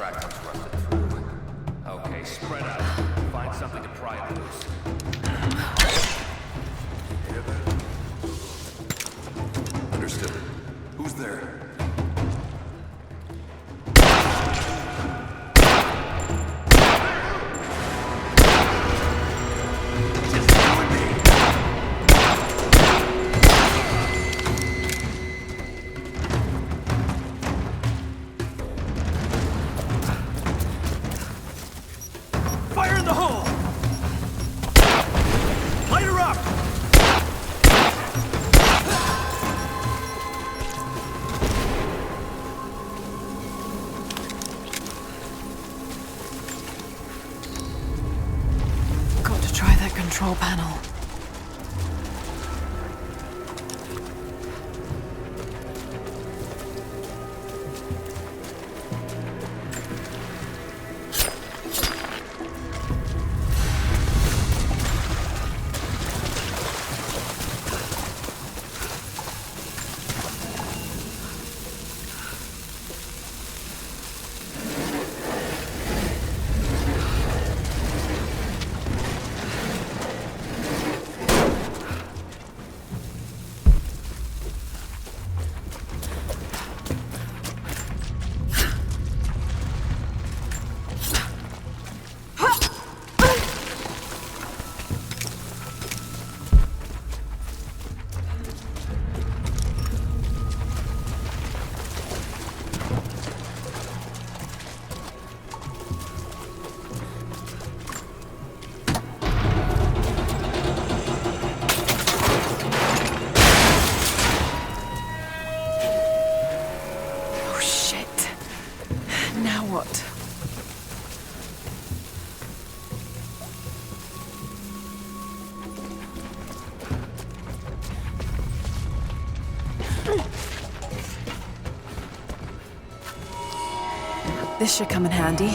track looks rusted through. Okay, spread out. Find something to pry it loose. Understood. Who's there? Fire in the hole! Light her up! Got to try that control panel. Oh shit. Now what? This should come in handy.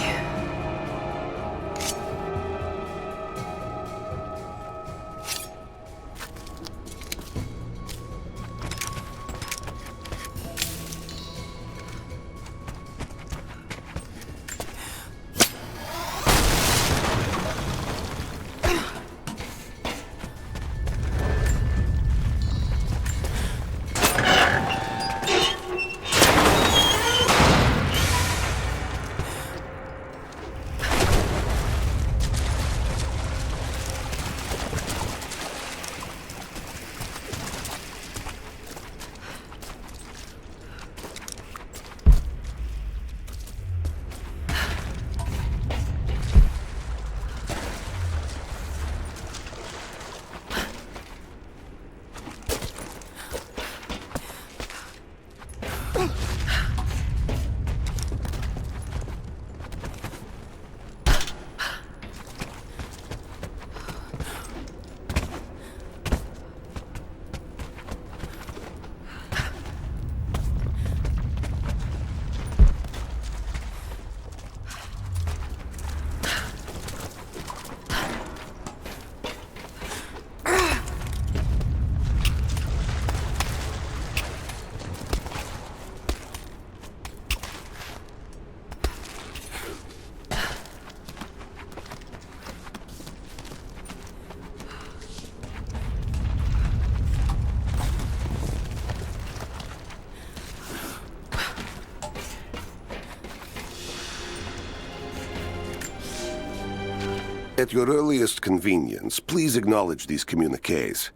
At your earliest convenience, please acknowledge these communiques.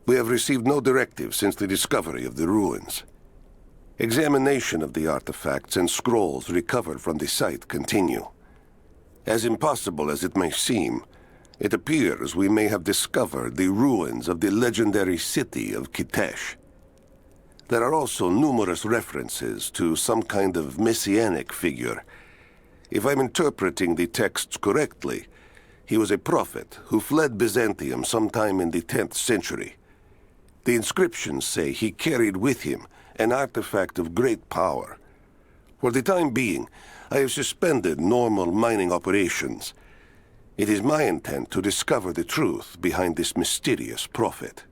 We have received no directive since the discovery of the ruins. Examination of the artifacts and scrolls recovered from the site continue. As impossible as it may seem, it appears we may have discovered the ruins of the legendary city of Kitesh. There are also numerous references to some kind of messianic figure. If I'm interpreting the texts correctly, he was a prophet who fled Byzantium sometime in the 10th century. The inscriptions say he carried with him an artifact of great power. For the time being, I have suspended normal mining operations. It is my intent to discover the truth behind this mysterious prophet.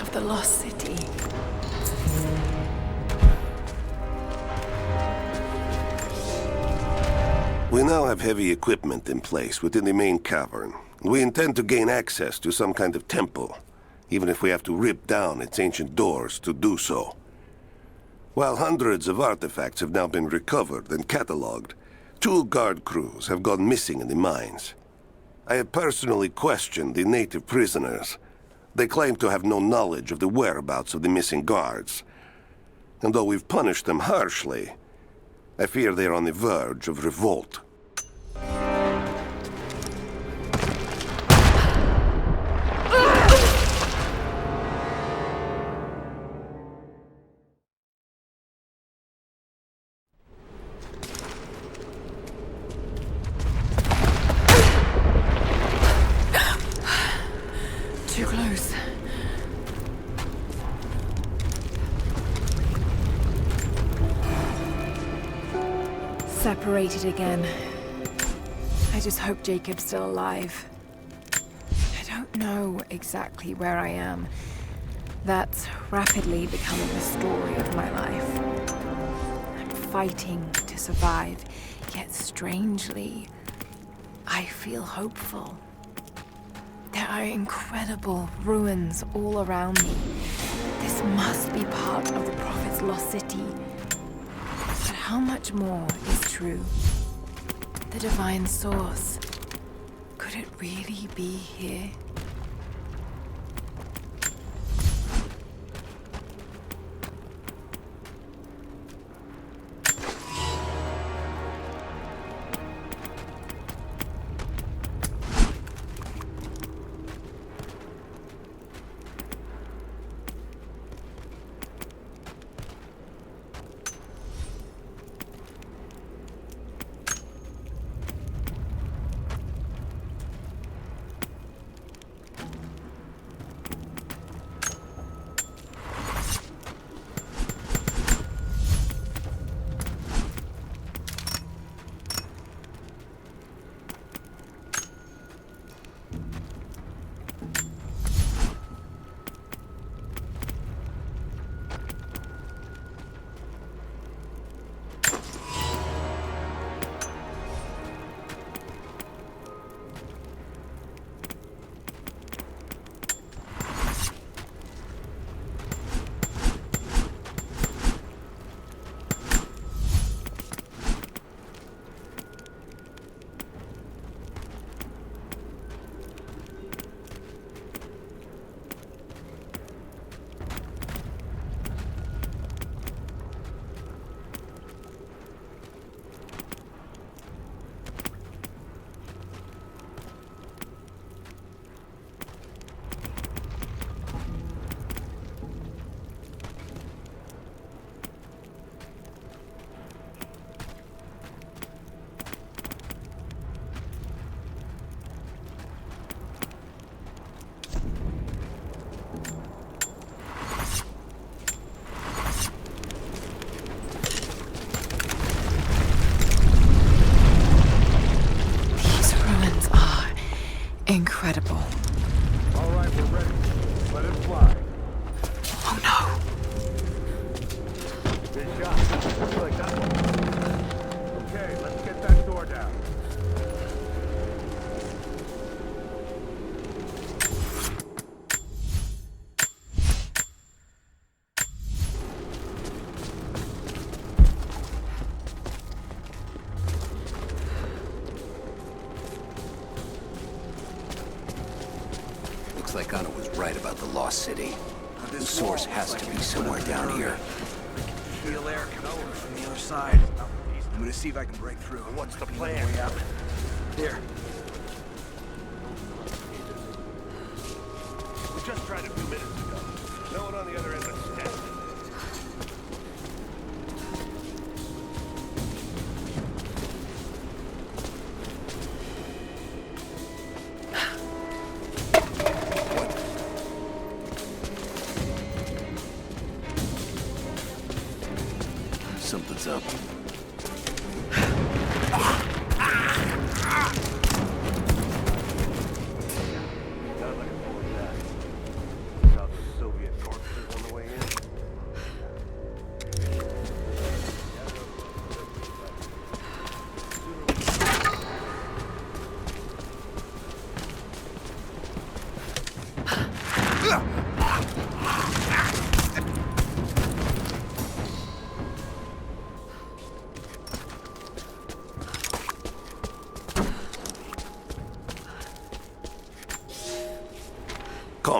of the lost city. We now have heavy equipment in place within the main cavern. We intend to gain access to some kind of temple, even if we have to rip down its ancient doors to do so. While hundreds of artifacts have now been recovered and catalogued, 2 guard crews have gone missing in the mines. I have personally questioned the native prisoners. They claim to have no knowledge of the whereabouts of the missing guards. And though we've punished them harshly, I fear they are on the verge of revolt. Too close. Separated again. I just hope Jacob's still alive. I don't know exactly where I am. That's rapidly becoming the story of my life. I'm fighting to survive, yet strangely, I feel hopeful. There are incredible ruins all around me. This must be part of the Prophet's lost city. But how much more is true? The divine source. Could it really be here? Incredible. All right, we're ready. Let it fly. Oh no. Good shot. Looks like that. Okay, let's get that door down. Looks like Anna was right about the lost city. The source has to be somewhere down here. Feel air coming from the other side. I'm gonna see if I can break through. What's the plan? Way out. Here. We just tried a few minutes ago. No one on the other end of the step. Something's up. Sounds like a full attack. South Soviet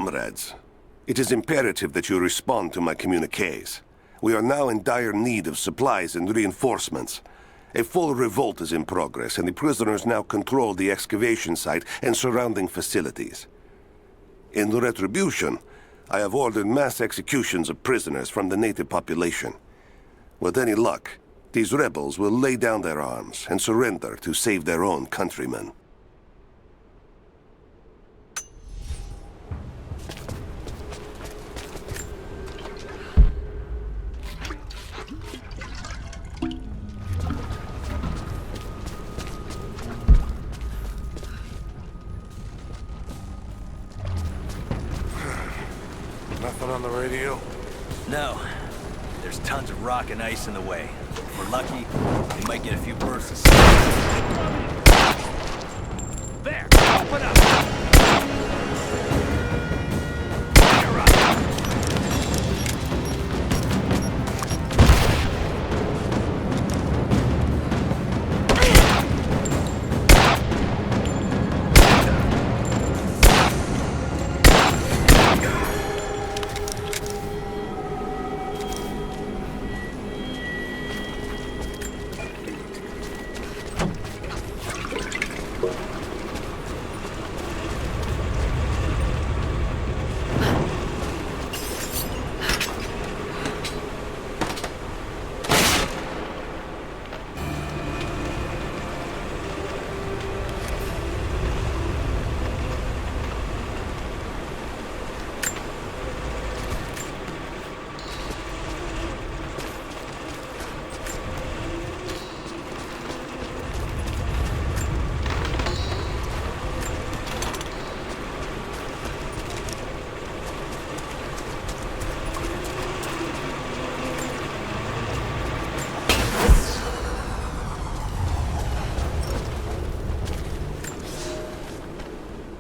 Comrades, it is imperative that you respond to my communiques. We are now in dire need of supplies and reinforcements. A full revolt is in progress, and the prisoners now control the excavation site and surrounding facilities. In retribution, I have ordered mass executions of prisoners from the native population. With any luck, these rebels will lay down their arms and surrender to save their own countrymen. Nothing on the radio? No. There's tons of rock and ice in the way. If we're lucky, we might get a few bursts of sun. There! Open up! You're up!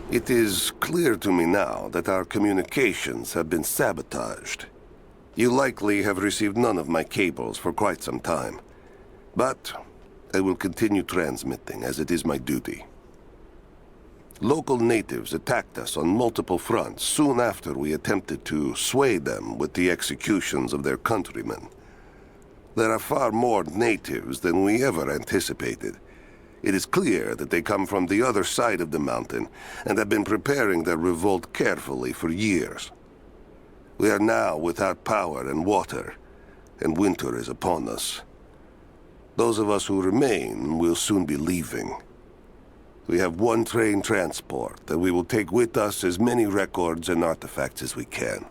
It is clear to me now that our communications have been sabotaged. You likely have received none of my cables for quite some time. But I will continue transmitting, as it is my duty. Local natives attacked us on multiple fronts soon after we attempted to sway them with the executions of their countrymen. There are far more natives than we ever anticipated. It is clear that they come from the other side of the mountain and have been preparing their revolt carefully for years. We are now without power and water, and winter is upon us. Those of us who remain will soon be leaving. We have one train transport, and we will take with us as many records and artifacts as we can.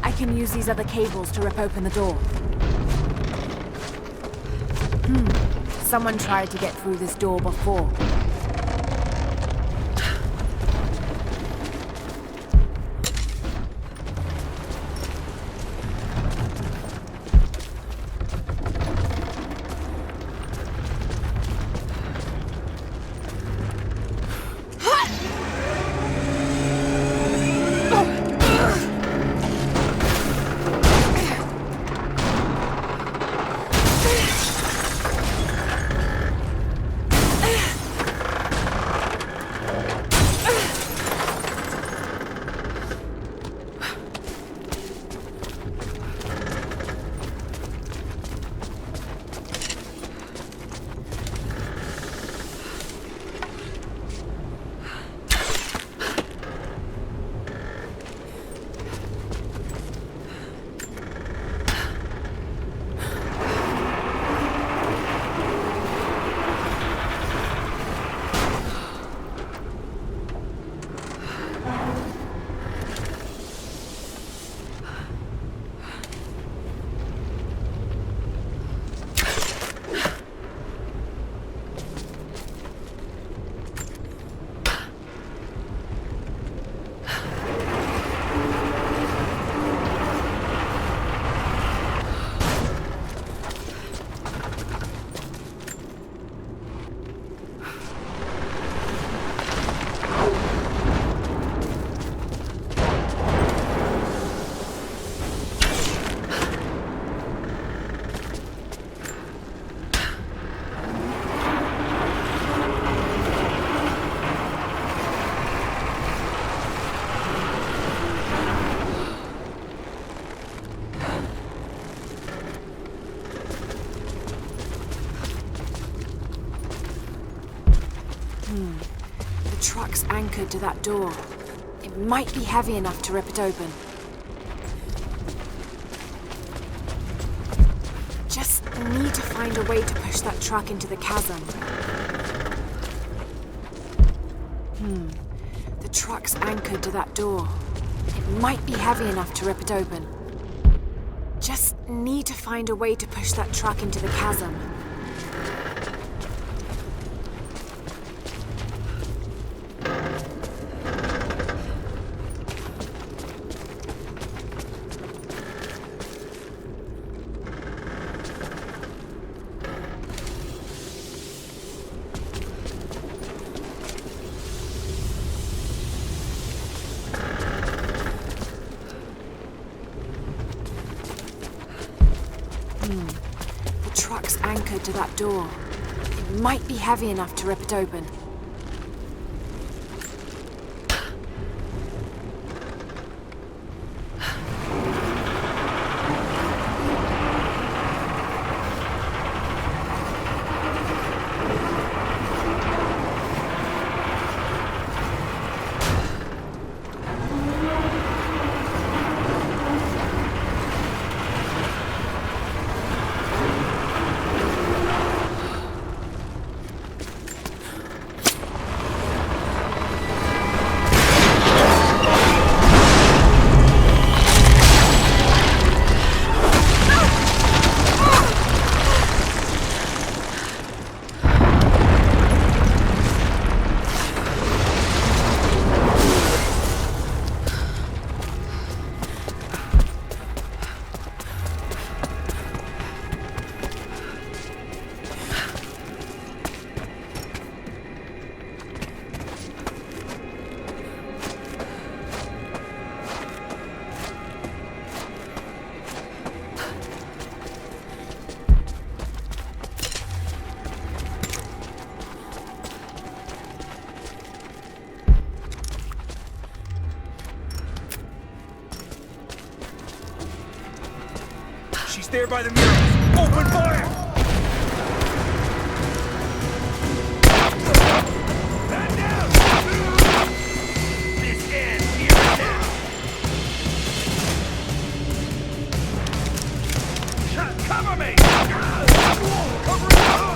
I can use these other cables to rip open the door. Someone tried to get through this door before. truck's anchored to that door. It might be heavy enough to rip it open. Just need to find a way to push that truck into the chasm. The truck's anchored to that door. It might be heavy enough to rip it open. Just need to find a way to push that truck into the chasm. The truck's anchored to that door. It might be heavy enough to rip it open. She's there by the mirrors. Open fire! Man down! This ends here and now. Cover me! Cover it up!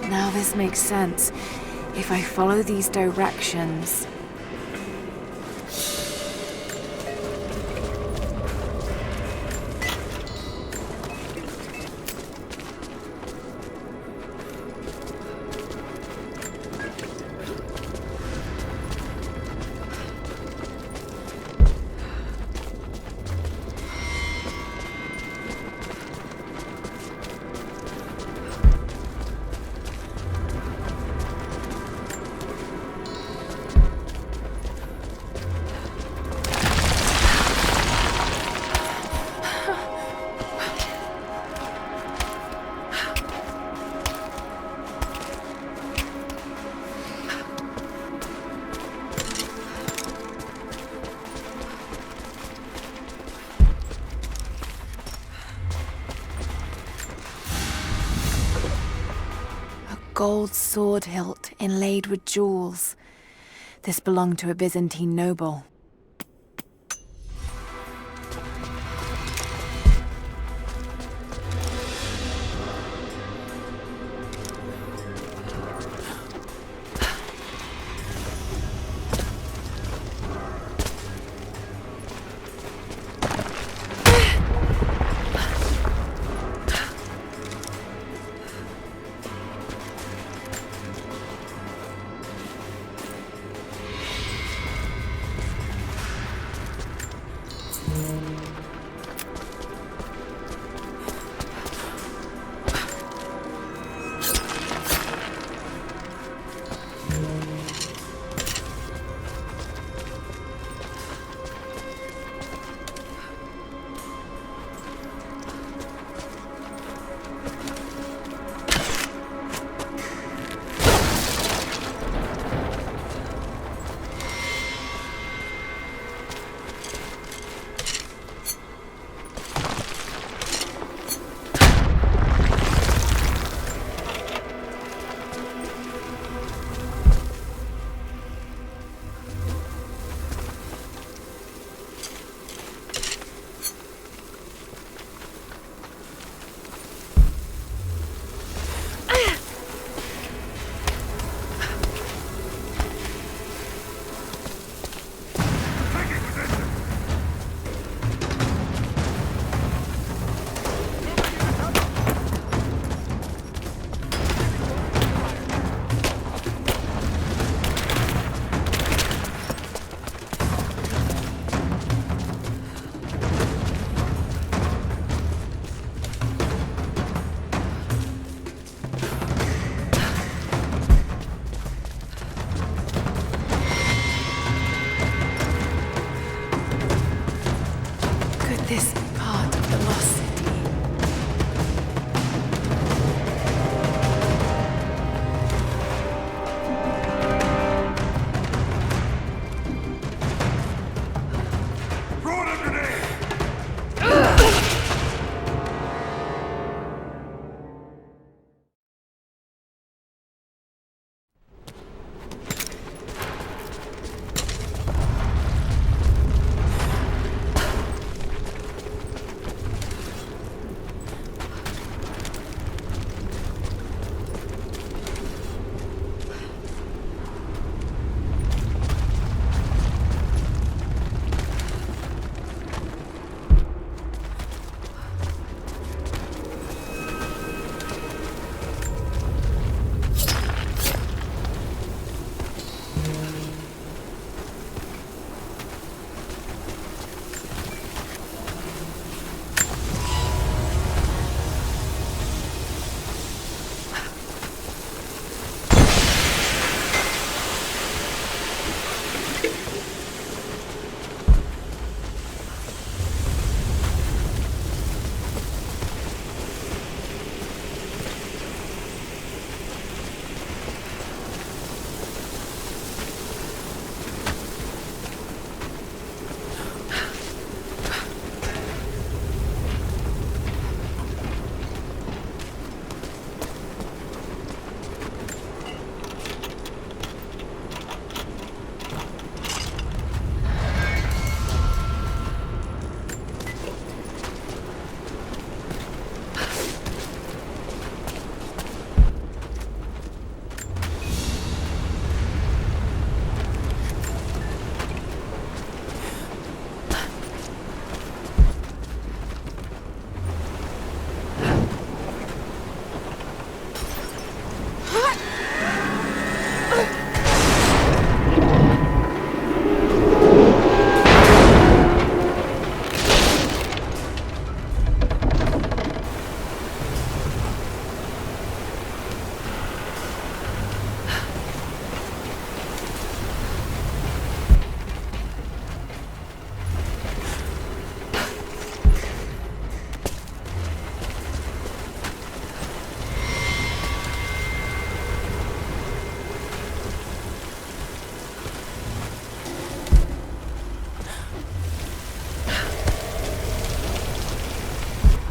Now this makes sense. If I follow these directions... gold sword hilt inlaid with jewels. This belonged to a Byzantine noble. This part of the lost city. Throw it underneath!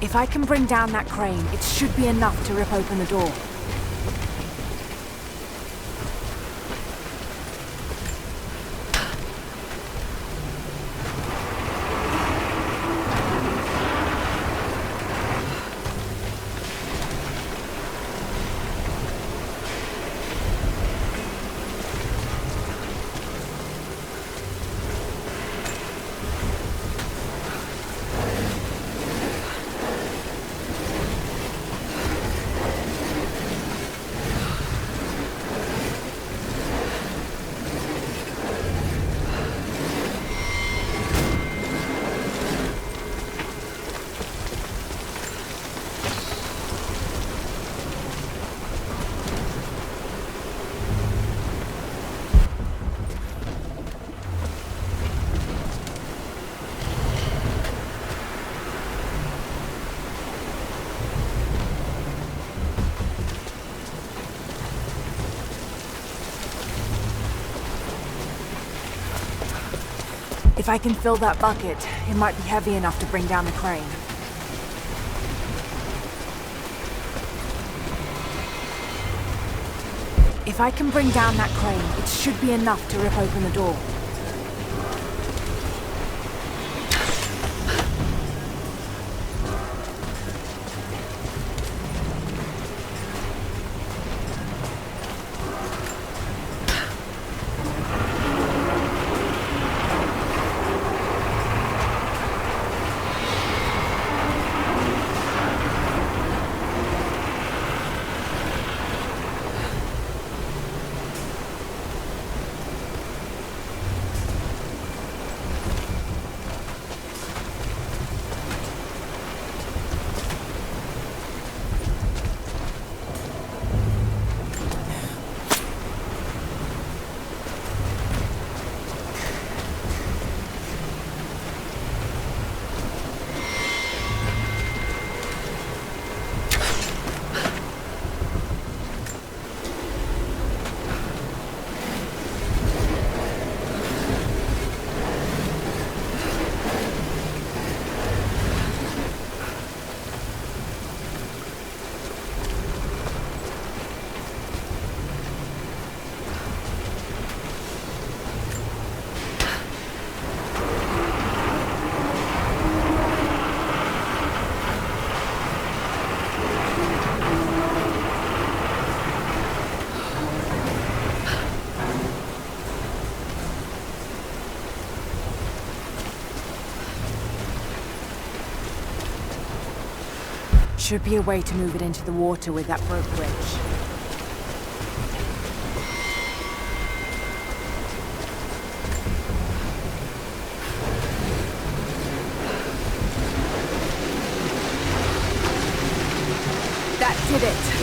If I can bring down that crane, it should be enough to rip open the door. If I can fill that bucket, it might be heavy enough to bring down the crane. If I can bring down that crane, it should be enough to rip open the door. Should be a way to move it into the water with that rope bridge. That did it!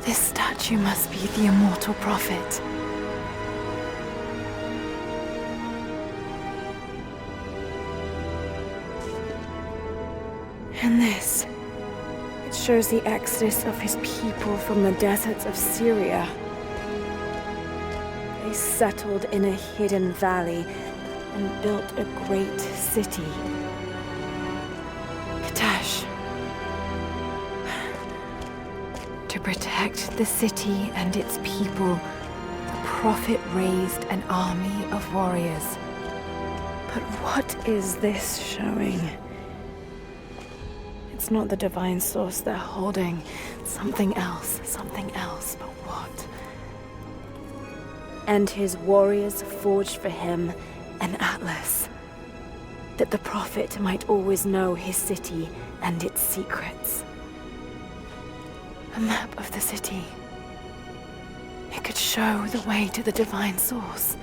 This statue must be the immortal prophet. And this, it shows the exodus of his people from the deserts of Syria. They settled in a hidden valley and built a great city. Katash. To protect the city and its people, the prophet raised an army of warriors. But what is this showing? It's not the divine source they're holding. Something else, but what? And his warriors forged for him an atlas, that the prophet might always know his city and its secrets. A map of the city. It could show the way to the divine source.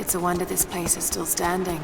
It's a wonder this place is still standing.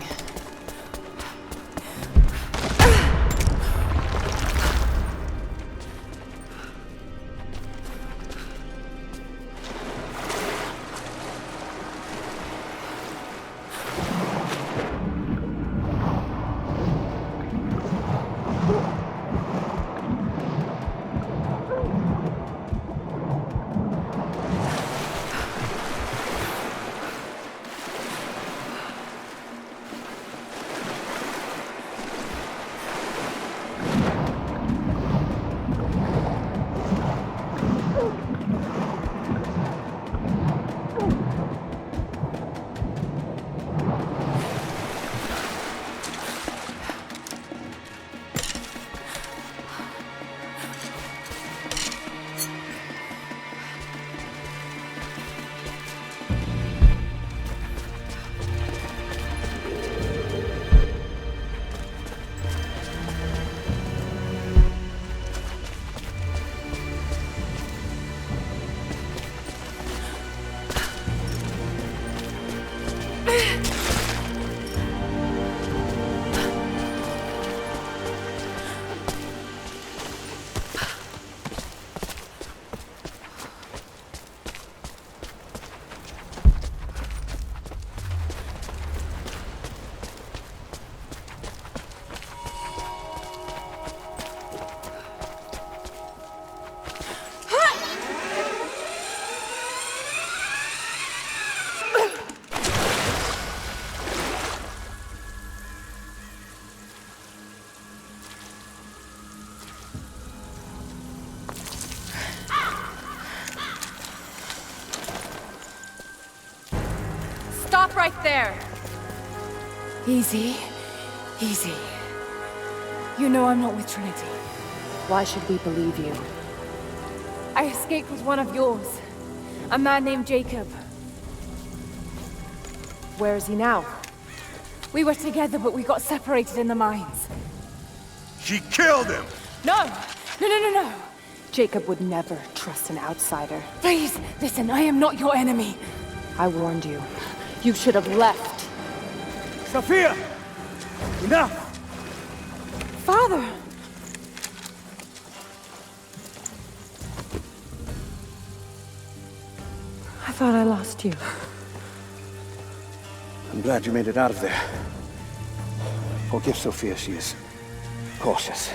Stop right there! Easy. Easy. You know I'm not with Trinity. Why should we believe you? I escaped with one of yours. A man named Jacob. Where is he now? We were together, but we got separated in the mines. She killed him! No! No! Jacob would never trust an outsider. Please, listen, I am not your enemy. I warned you. You should have left. Sophia! Enough! Father! I thought I lost you. I'm glad you made it out of there. Forgive Sophia, she is cautious.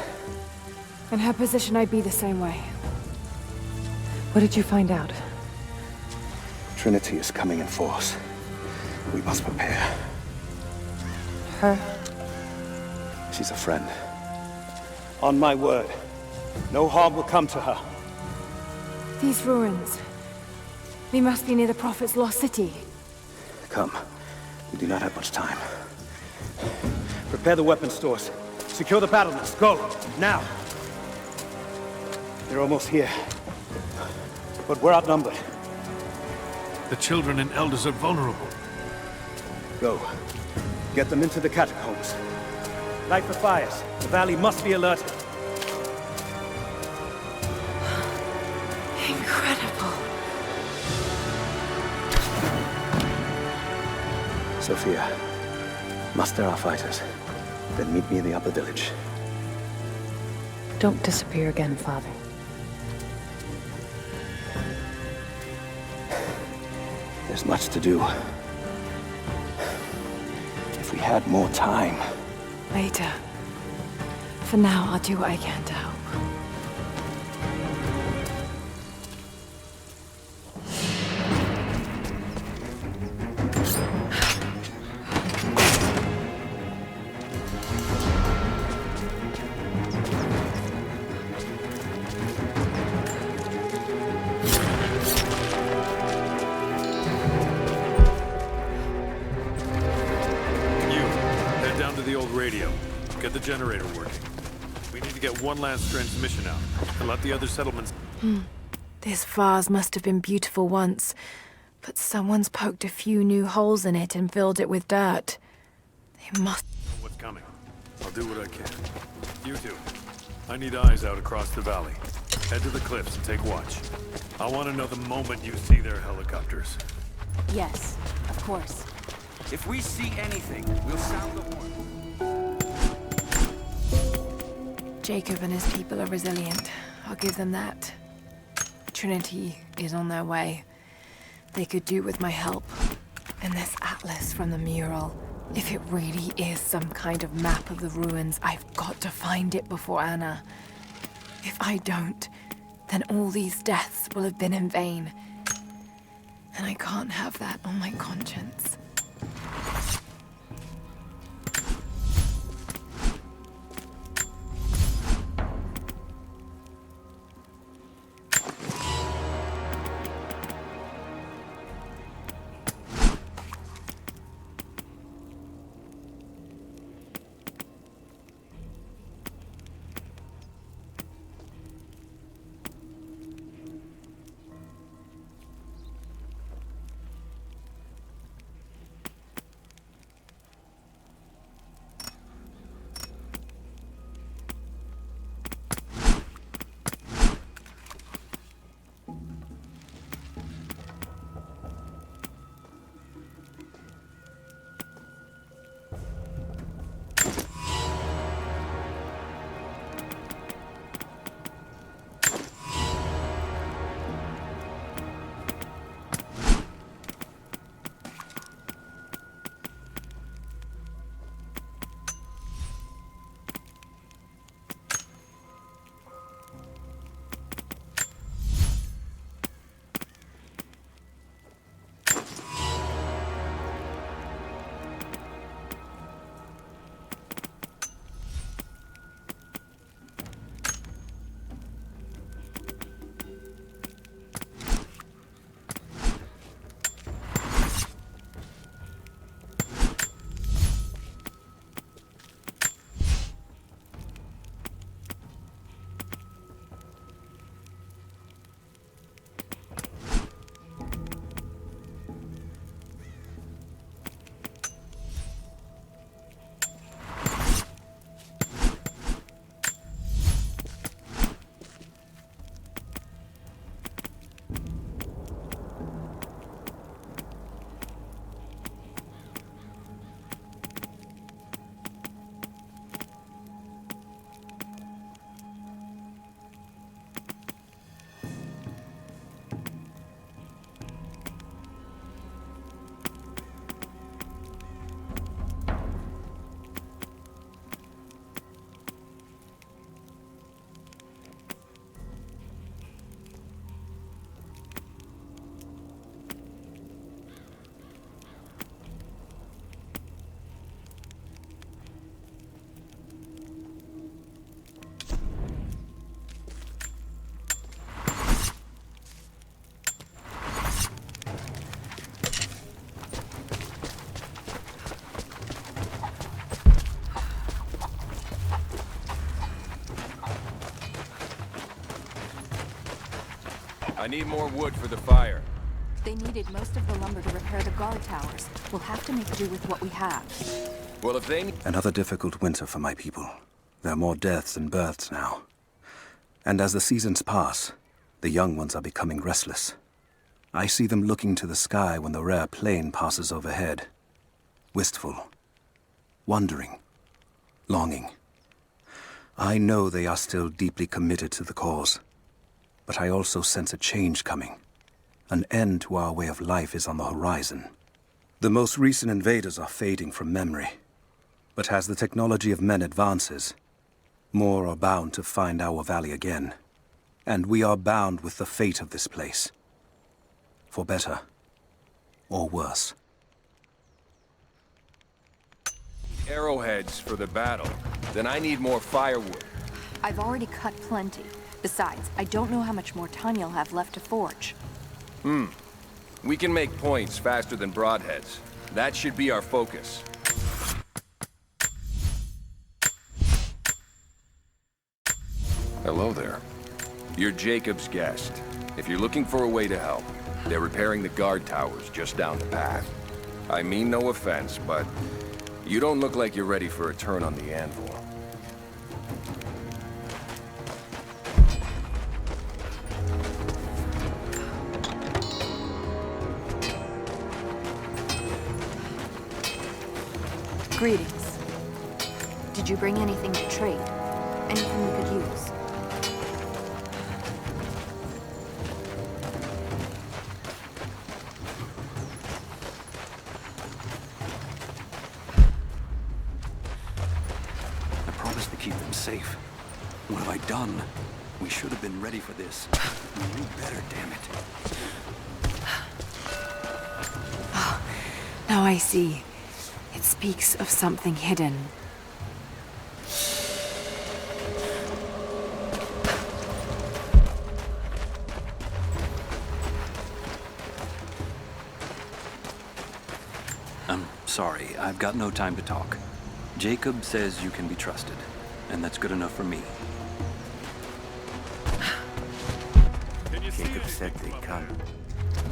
In her position, I'd be the same way. What did you find out? Trinity is coming in force. We must prepare. Her? She's a friend. On my word, no harm will come to her. These ruins. They must be near the Prophet's lost city. Come. We do not have much time. Prepare the weapon stores. Secure the battlements. Go! Now! They're almost here. But we're outnumbered. The children and elders are vulnerable. Go. Get them into the catacombs. Light the fires. The valley must be alerted. Incredible. Sophia, muster our fighters. Then meet me in the upper village. Don't disappear again, Father. There's much to do. If we had more time. Later. For now, I'll do what I can to help. Radio. Get the generator working. We need to get one last transmission out, and let the other settlements... This vase must have been beautiful once, but someone's poked a few new holes in it and filled it with dirt. They must... know what's coming. I'll do what I can. You two. I need eyes out across the valley. Head to the cliffs and take watch. I want to know the moment you see their helicopters. Yes, of course. If we see anything, we'll sound the horn. Jacob and his people are resilient. I'll give them that. Trinity is on their way. They could do with my help. And this atlas from the mural. If it really is some kind of map of the ruins, I've got to find it before Anna. If I don't, then all these deaths will have been in vain. And I can't have that on my conscience. I need more wood for the fire. They needed most of the lumber to repair the guard towers. We'll have to make do with what we have. Well, if they need... Another difficult winter for my people. There are more deaths than births now. And as the seasons pass, the young ones are becoming restless. I see them looking to the sky when the rare plane passes overhead. Wistful. Wondering. Longing. I know they are still deeply committed to the cause. But I also sense a change coming. An end to our way of life is on the horizon. The most recent invaders are fading from memory. But as the technology of men advances, more are bound to find our valley again. And we are bound with the fate of this place. For better or worse. Arrowheads for the battle. Then I need more firewood. I've already cut plenty. Besides, I don't know how much more time you'll have left to forge. We can make points faster than broadheads. That should be our focus. Hello there. You're Jacob's guest. If you're looking for a way to help, they're repairing the guard towers just down the path. I mean no offense, but you don't look like you're ready for a turn on the anvil. Greetings. Did you bring anything to trade? Anything we could use? I promised to keep them safe. What have I done? We should have been ready for this. We knew better, damn it. Now I see. It speaks of something hidden. I'm sorry, I've got no time to talk. Jacob says you can be trusted, and that's good enough for me. Jacob said they'd come.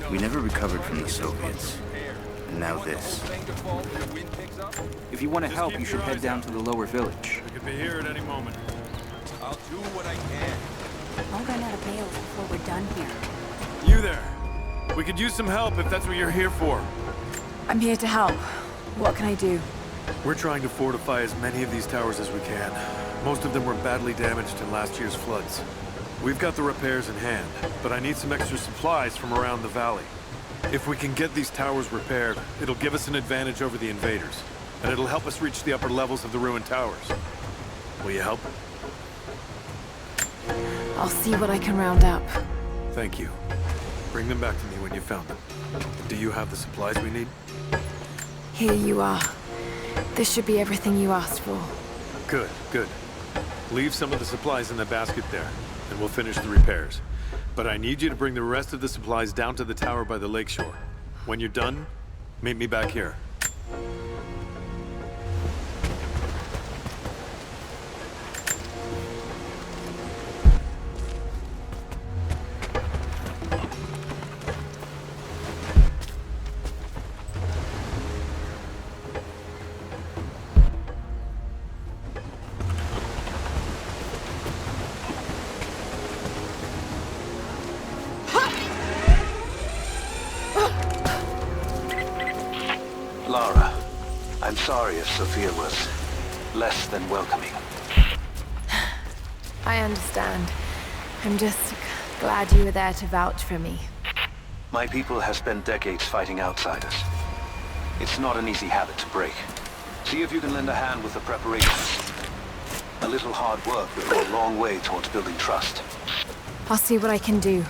We never recovered from the Soviets. And now this. If you want to help, you should head down to the lower village. We could be here at any moment. I'll do what I can. I'll run out of bales before we're done here. You there. We could use some help if that's what you're here for. I'm here to help. What can I do? We're trying to fortify as many of these towers as we can. Most of them were badly damaged in last year's floods. We've got the repairs in hand, but I need some extra supplies from around the valley. If we can get these towers repaired, it'll give us an advantage over the invaders, and it'll help us reach the upper levels of the ruined towers. Will you help? I'll see what I can round up. Thank you. Bring them back to me when you found them. Do you have the supplies we need? Here you are. This should be everything you asked for. Good, good. Leave some of the supplies in the basket there, and we'll finish the repairs. But I need you to bring the rest of the supplies down to the tower by the lakeshore. When you're done, meet me back here. Lara, I'm sorry if Sophia was less than welcoming. I understand. I'm just glad you were there to vouch for me. My people have spent decades fighting outsiders. It's not an easy habit to break. See if you can lend a hand with the preparations. A little hard work will go a long way towards building trust. I'll see what I can do.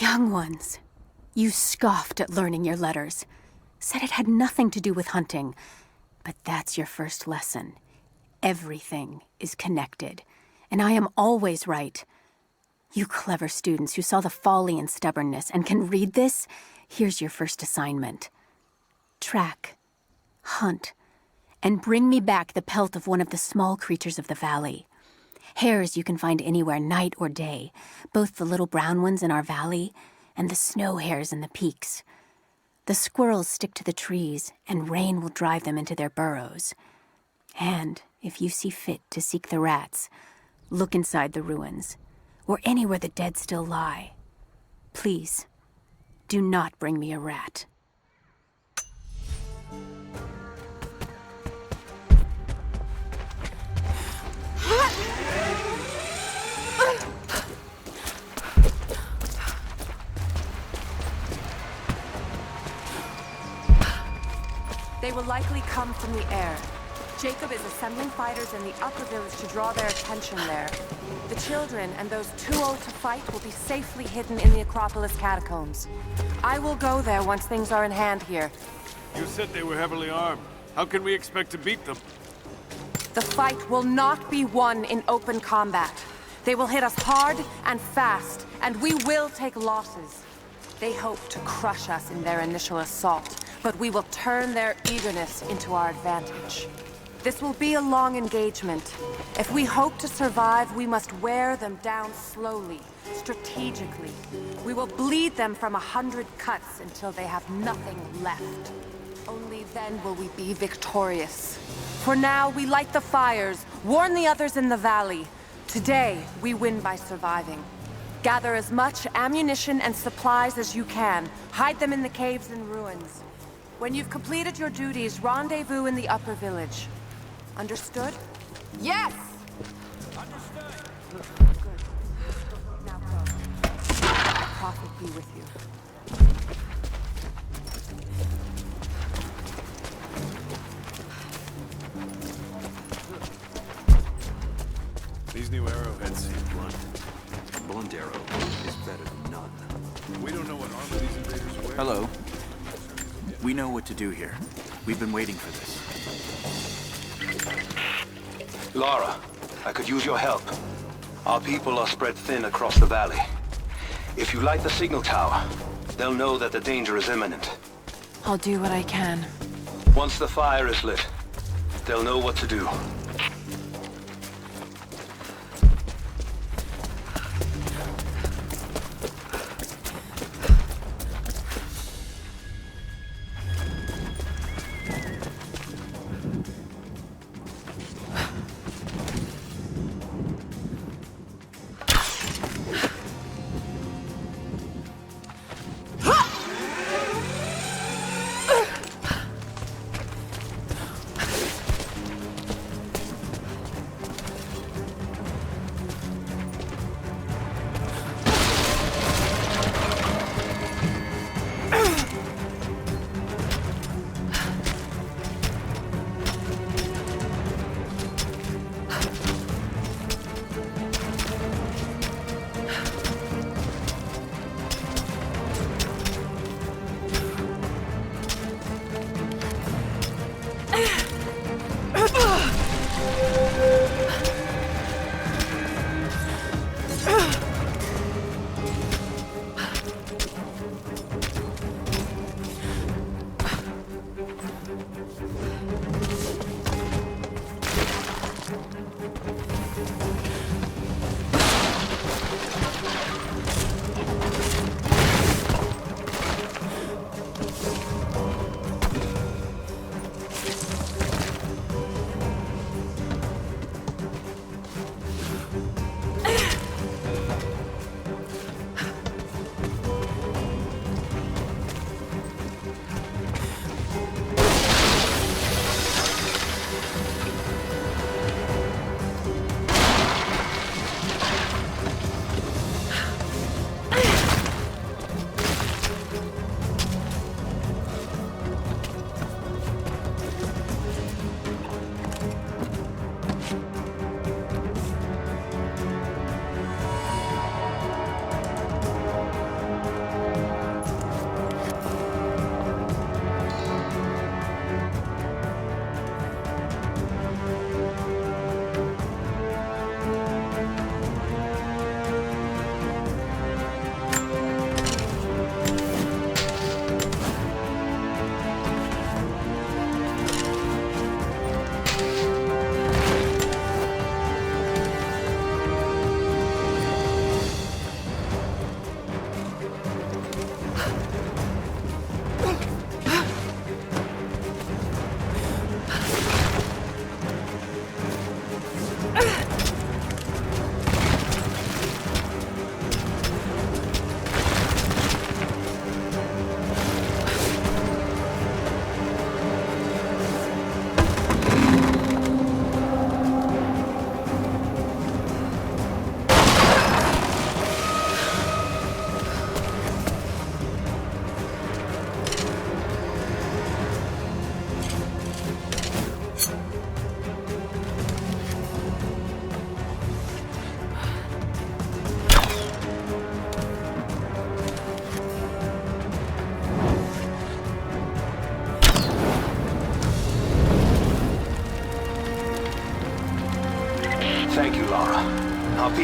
Young ones, you scoffed at learning your letters. Said it had nothing to do with hunting. But that's your first lesson. Everything is connected. And I am always right. You clever students who saw the folly and stubbornness and can read this, here's your first assignment. Track, hunt, and bring me back the pelt of one of the small creatures of the valley. Hares you can find anywhere, night or day, both the little brown ones in our valley and the snow hares in the peaks. The squirrels stick to the trees, and rain will drive them into their burrows. And if you see fit to seek the rats, look inside the ruins, or anywhere the dead still lie. Please, do not bring me a rat. They will likely come from the air. Jacob is assembling fighters in the upper village to draw their attention there. The children and those too old to fight will be safely hidden in the Acropolis catacombs. I will go there once things are in hand here. You said they were heavily armed. How can we expect to beat them? The fight will not be won in open combat. They will hit us hard and fast, and we will take losses. They hope to crush us in their initial assault, but we will turn their eagerness into our advantage. This will be a long engagement. If we hope to survive, we must wear them down slowly, strategically. We will bleed them from 100 cuts until they have nothing left. Only then will we be victorious. For now, we light the fires, warn the others in the valley. Today, we win by surviving. Gather as much ammunition and supplies as you can. Hide them in the caves and ruins. When you've completed your duties, rendezvous in the upper village. Understood? Yes! Understood. Good. Now go. Prophet be with you. These new arrowheads seem blunt. A blunt arrow is better than none. We don't know what armor these invaders wear. Hello. We know what to do here. We've been waiting for this. Lara, I could use your help. Our people are spread thin across the valley. If you light the signal tower, they'll know that the danger is imminent. I'll do what I can. Once the fire is lit, they'll know what to do.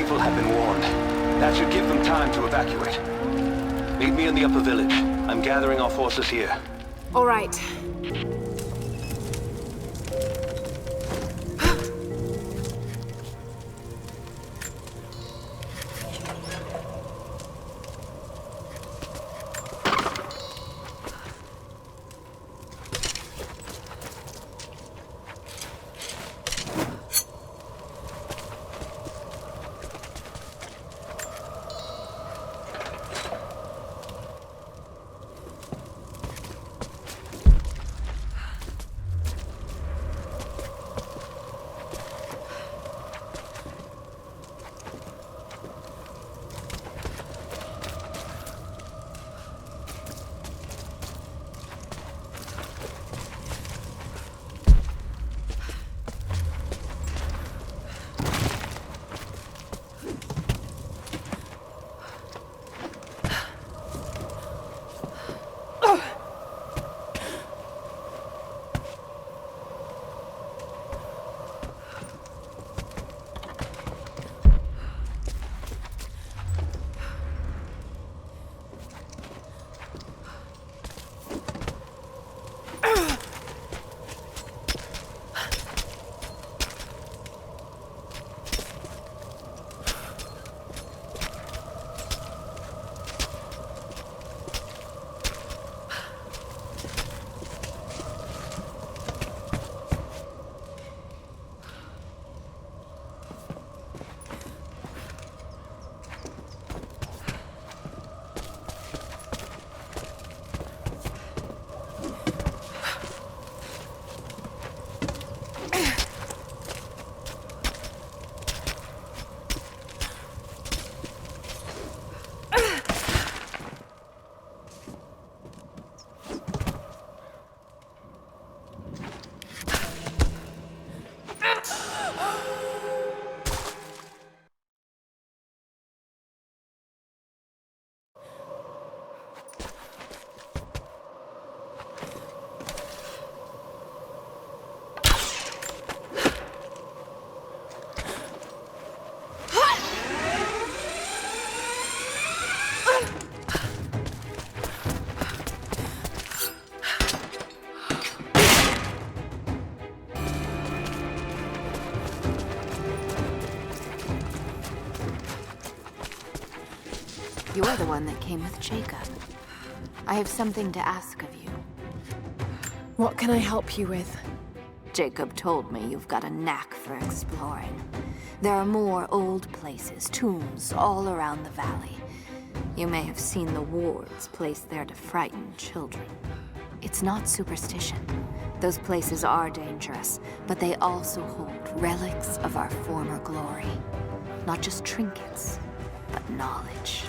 people have been warned. That should give them time to evacuate. Meet me in the upper village. I'm gathering our forces here. All right. You're the one that came with Jacob. I have something to ask of you. What can I help you with? Jacob told me you've got a knack for exploring. There are more old places, tombs, all around the valley. You may have seen the wards placed there to frighten children. It's not superstition. Those places are dangerous, but they also hold relics of our former glory. Not just trinkets, but knowledge.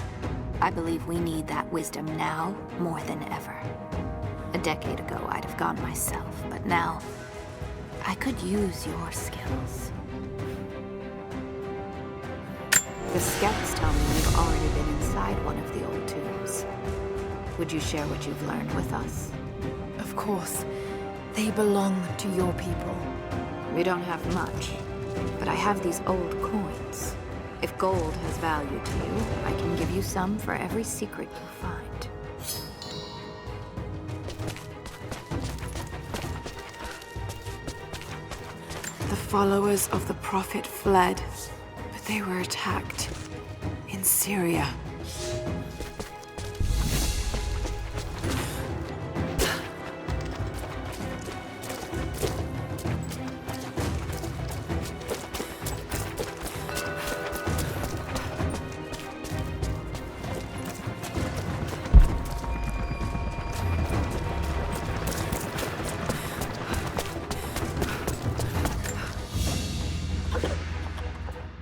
I believe we need that wisdom now more than ever. A decade ago, I'd have gone myself, but now, I could use your skills. The scouts tell me you've already been inside one of the old tombs. Would you share what you've learned with us? Of course. They belong to your people. We don't have much, but I have these old coins. If gold has value to you, I can give you some for every secret you find. The followers of the Prophet fled, but they were attacked in Syria.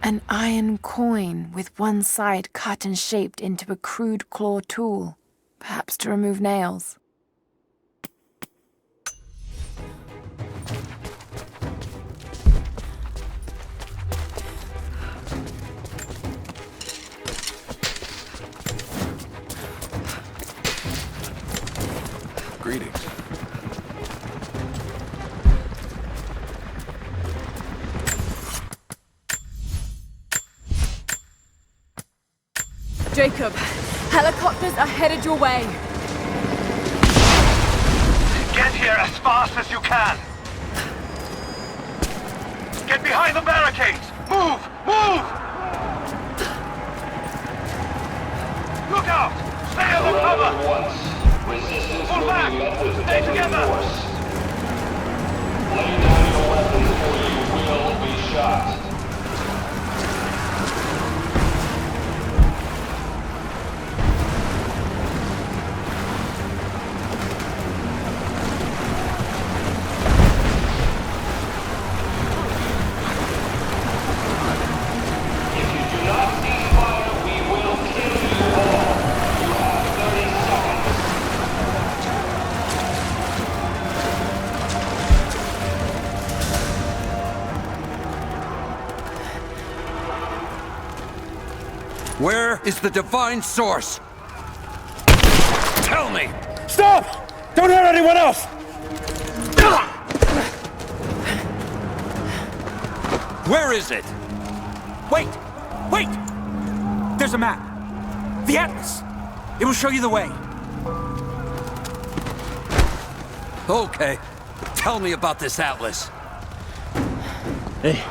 An iron coin with one side cut and shaped into a crude claw tool, perhaps to remove nails. Greetings. Jacob, helicopters are headed your way. Get here as fast as you can! Get behind the barricades! Move! Move! Look out! Stay under cover! Pull back! Stay together! Lay down your weapons or you will be shot. Where is the divine source? Tell me! Stop! Don't hurt anyone else! Where is it? Wait! Wait! There's a map. The Atlas. It will show you the way. Okay. Tell me about this Atlas. Hey.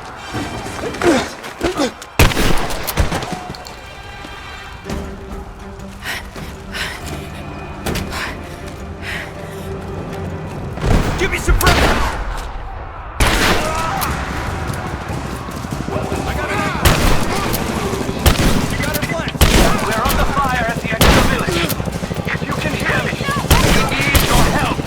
Give me some breath! We're under fire at the edge of the village. If you can hear me, we need your help.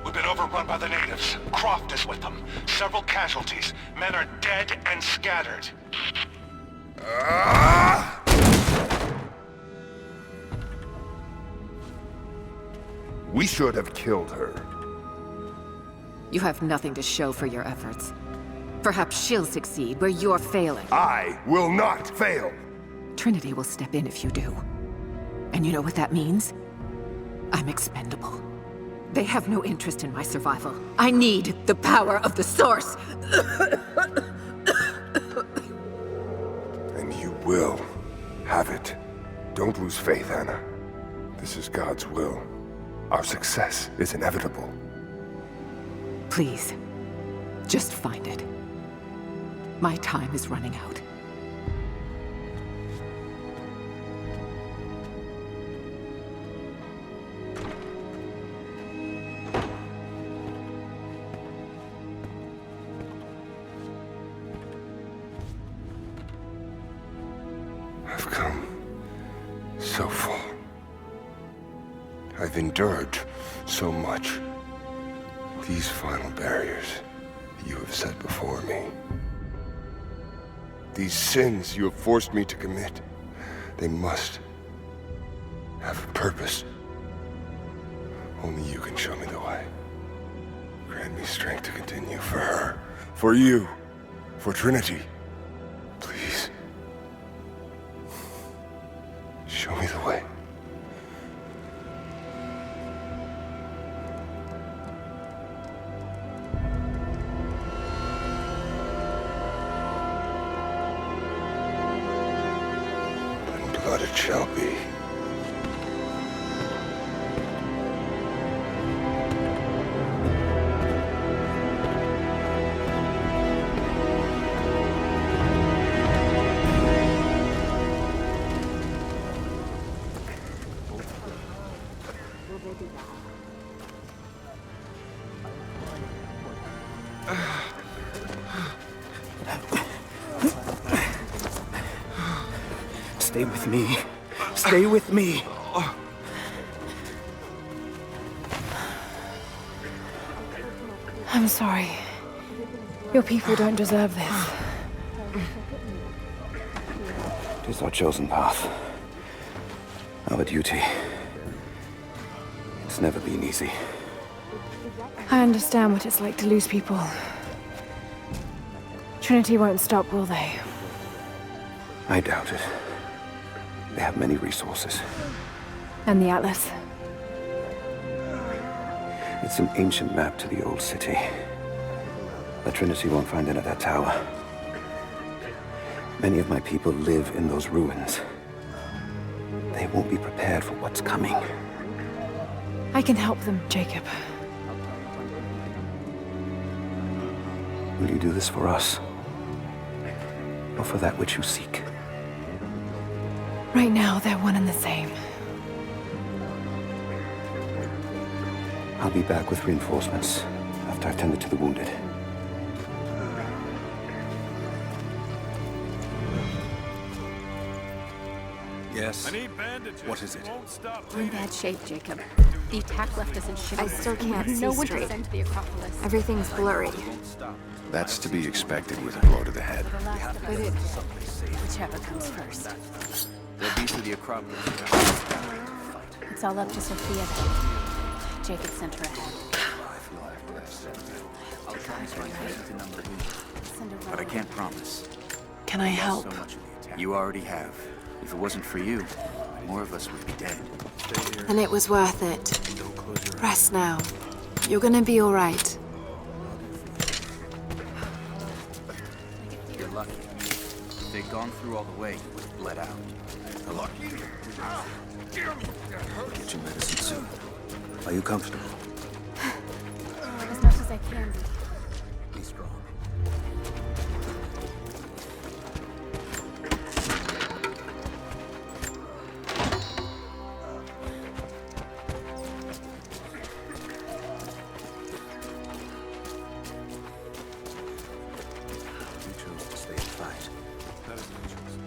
We've been overrun by the natives. Croft is with them. Several casualties. Men are dead and scattered. We should have killed her. You have nothing to show for your efforts. Perhaps she'll succeed where you're failing. I will not fail! Trinity will step in if you do. And you know what that means? I'm expendable. They have no interest in my survival. I need the power of the Source! And you will have it. Don't lose faith, Anna. This is God's will. Our success is inevitable. Please, just find it. My time is running out. I've come so far. I've endured so much. These final barriers you have set before me. These sins you have forced me to commit, they must have a purpose. Only you can show me the way. Grant me strength to continue for her, for you, for Trinity. Please. Show me the way. Blood it shall be. Stay with me. Stay with me. I'm sorry. Your people don't deserve this. It is our chosen path. Our duty. It's never been easy. I understand what it's like to lose people. Trinity won't stop, will they? I doubt it. They have many resources. And the Atlas? It's an ancient map to the old city. The Trinity won't find it at that tower. Many of my people live in those ruins. They won't be prepared for what's coming. I can help them, Jacob. Will you do this for us? Or for that which you seek? Right now, they're one and the same. I'll be back with reinforcements after I've tended to the wounded. Yes? I need bandages. What is it? We're in bad shape, Jacob. The attack left us in shit. I still can't see No one to straight. send to the Acropolis. Everything's blurry. That's to be expected with a blow to the head. But whichever comes first. They'll be to the Acropolis. It's all up to Sophia then. Jacob sent her ahead. But I can't promise. Can I help? You already have. If it wasn't for you, more of us would be dead. And it was worth it. Rest now. You're gonna be all right. You're lucky. If they'd gone through all the way, you would have bled out. Lucky? Get your medicine soon. Are you comfortable? As much as I can be. Be strong. You chose to stay and fight. That is my choice.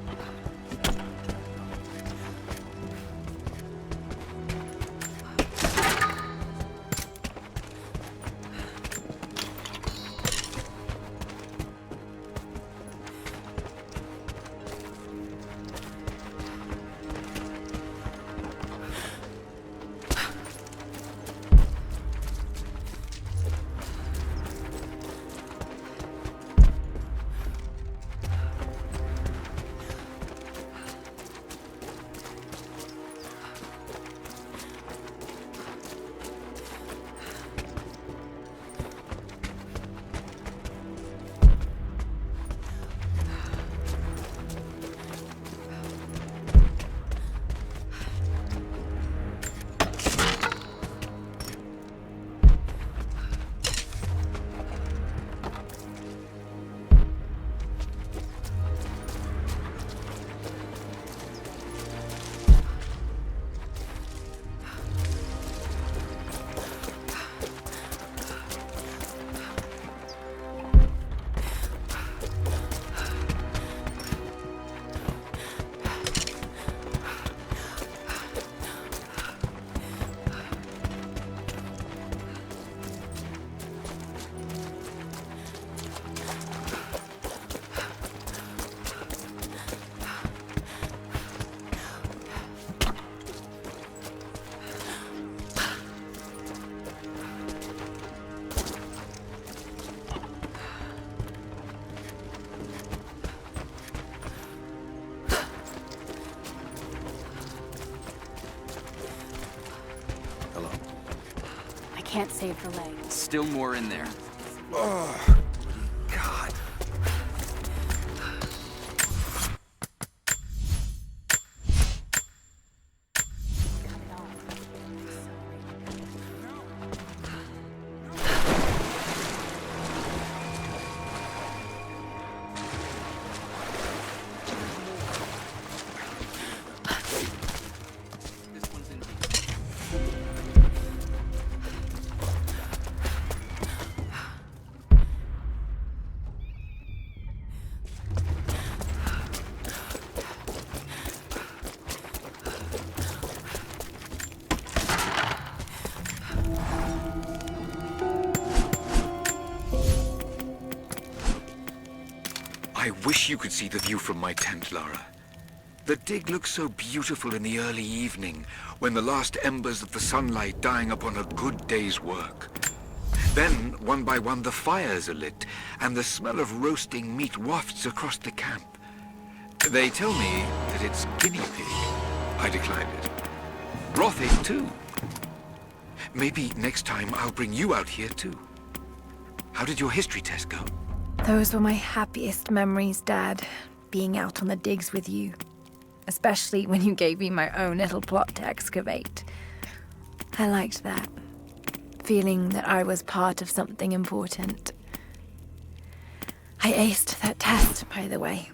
can't save the leg. Still more in there. Oh, God. I wish you could see the view from my tent, Lara. The dig looks so beautiful in the early evening, when the last embers of the sunlight dying upon a good day's work. Then, one by one, the fires are lit, and the smell of roasting meat wafts across the camp. They tell me that it's guinea pig. I declined it. Broth egg, too. Maybe next time I'll bring you out here, too. How did your history test go? Those were my happiest memories, Dad. Being out on the digs with you. Especially when you gave me my own little plot to excavate. I liked that. Feeling that I was part of something important. I aced that test, by the way.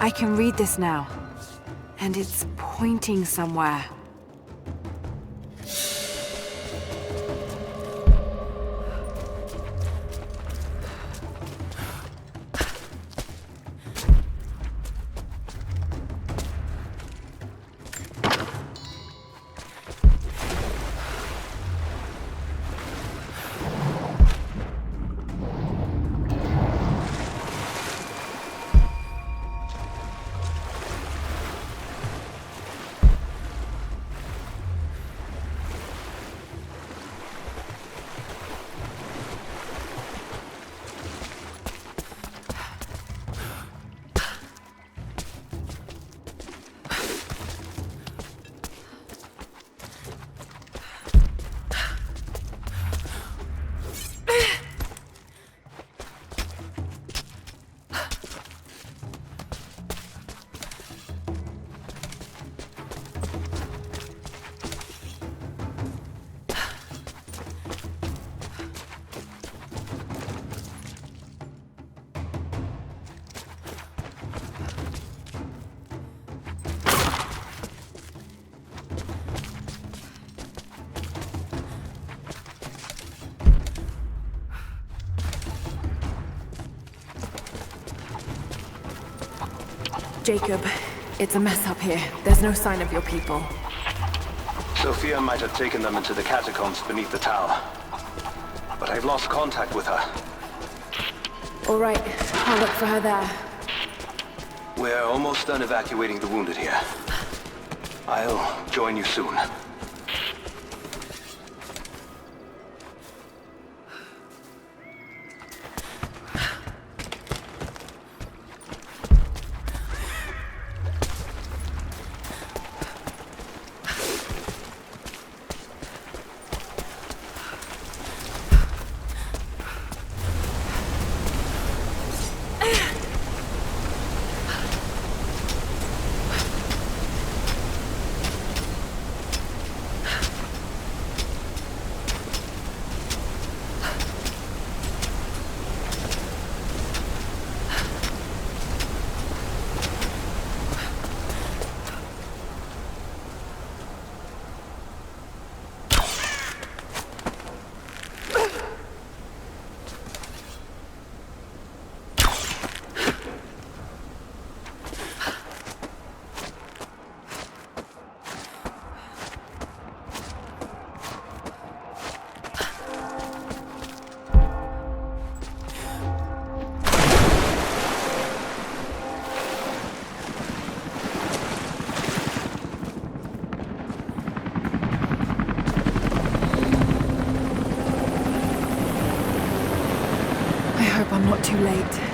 I can read this now. And it's pointing somewhere. Jacob. It's a mess up here. There's no sign of your people. Sophia might have taken them into the catacombs beneath the tower. But I've lost contact with her. All right, I'll look for her there. We're almost done evacuating the wounded here. I'll join you soon. I'm not too late.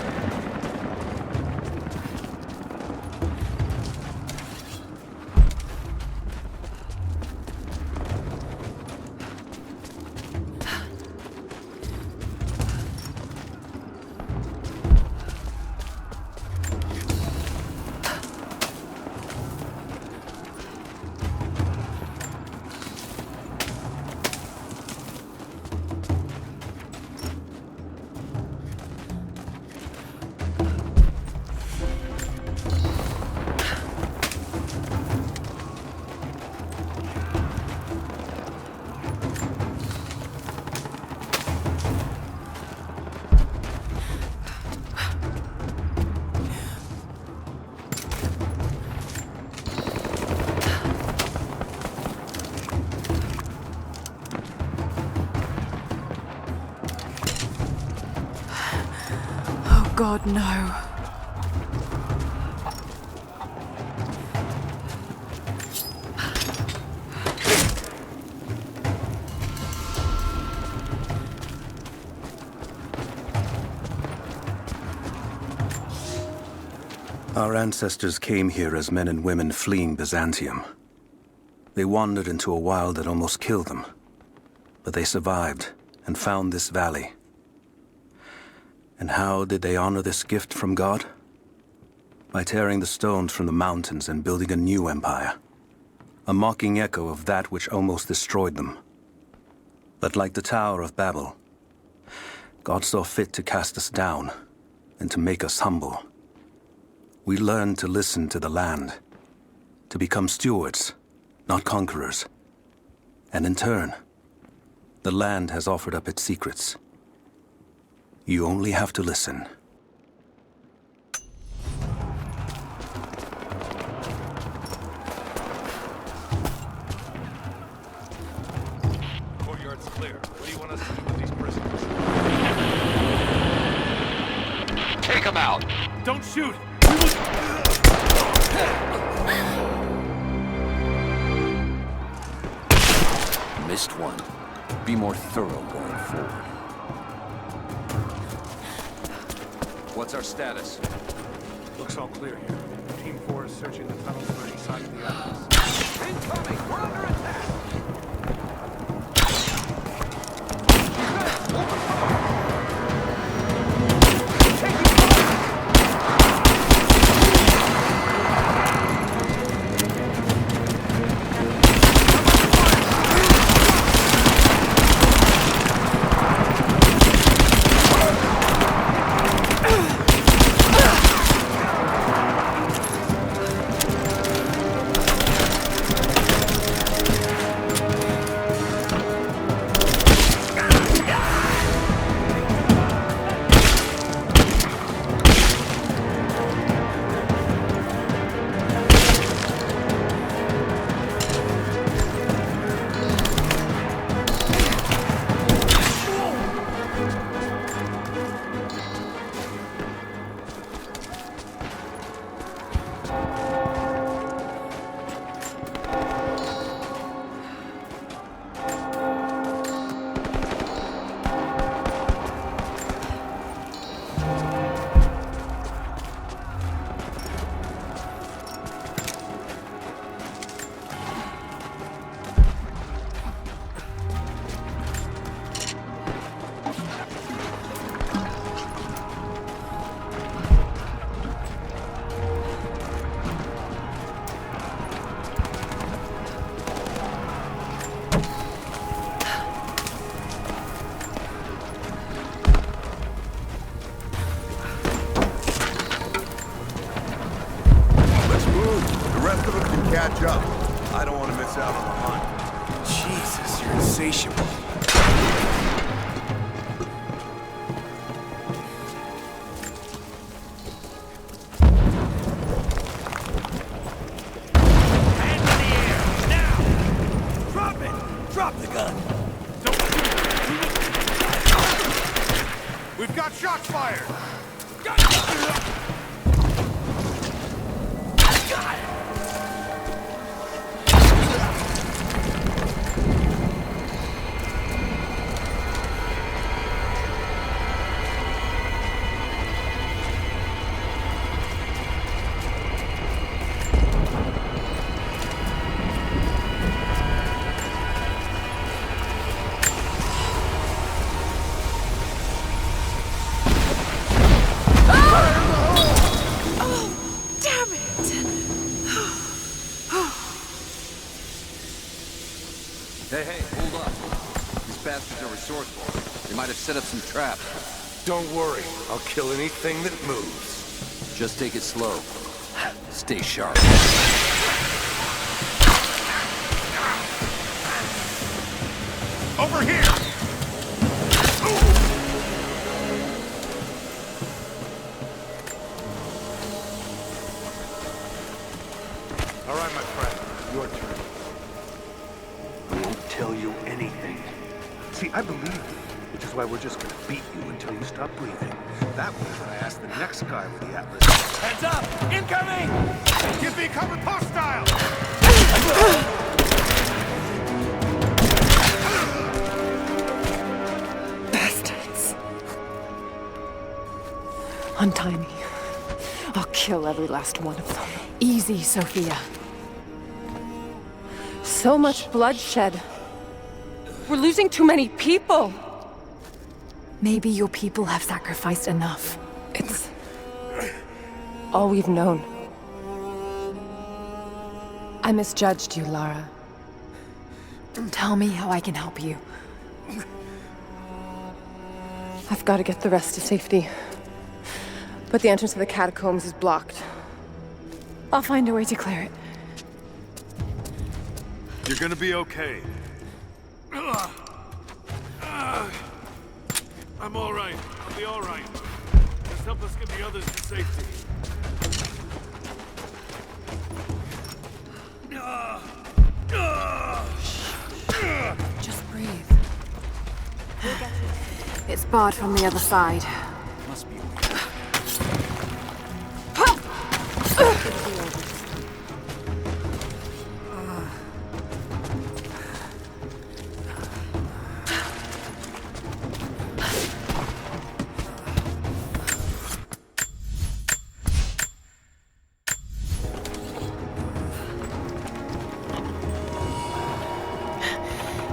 God, no. Our ancestors came here as men and women fleeing Byzantium. They wandered into a wild that almost killed them. But they survived and found this valley. And how did they honor this gift from God? By tearing the stones from the mountains and building a new empire. A mocking echo of that which almost destroyed them. But like the Tower of Babel, God saw fit to cast us down and to make us humble. We learned to listen to the land, to become stewards, not conquerors. And in turn, the land has offered up its secrets. You only have to listen. Courtyard's clear. What do you want us to do with these prisoners? Take them out! Don't shoot! Missed one. Be more thorough going forward. What's our status? Looks all clear here. Team 4 is searching the tunnels for any sign of the Atlas. Incoming! We're under attack! insatiable. Drop the gun! We've got shots fired! Hey, hold up. These bastards are resourceful. They might have set up some traps. Don't worry. I'll kill anything that moves. Just take it slow. Stay sharp. Over here! All right, my friend. Your turn. I won't tell you anything. See, I believe you, which is why we're just gonna beat you until you stop breathing. That way, when I ask the next guy with the Atlas... Heads up! Incoming! Give me cover, hostile! Bastards. Untie me. I'll kill every last one of them. Easy, Sophia. So much bloodshed. We're losing too many people. Maybe your people have sacrificed enough. It's all we've known. I misjudged you, Lara. Tell me how I can help you. I've got to get the rest to safety. But the entrance to the catacombs is blocked. I'll find a way to clear it. You're gonna be okay. I'm all right. I'll be all right. Just help us get the others to safety. Just breathe. It's barred from the other side. Must be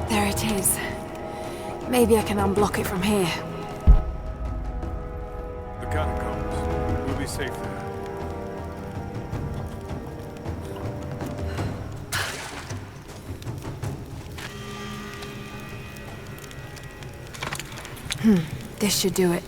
There it is. Maybe I can unblock it from here. The catacombs. We'll be safe there. This should do it.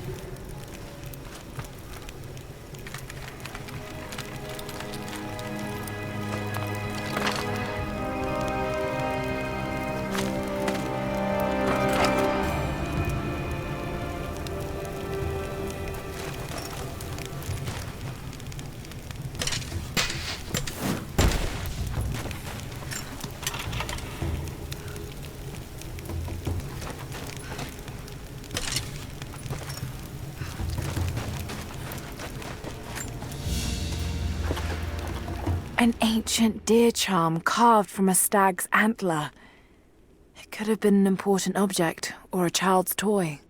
An ancient deer charm carved from a stag's antler. It could have been an important object, or a child's toy.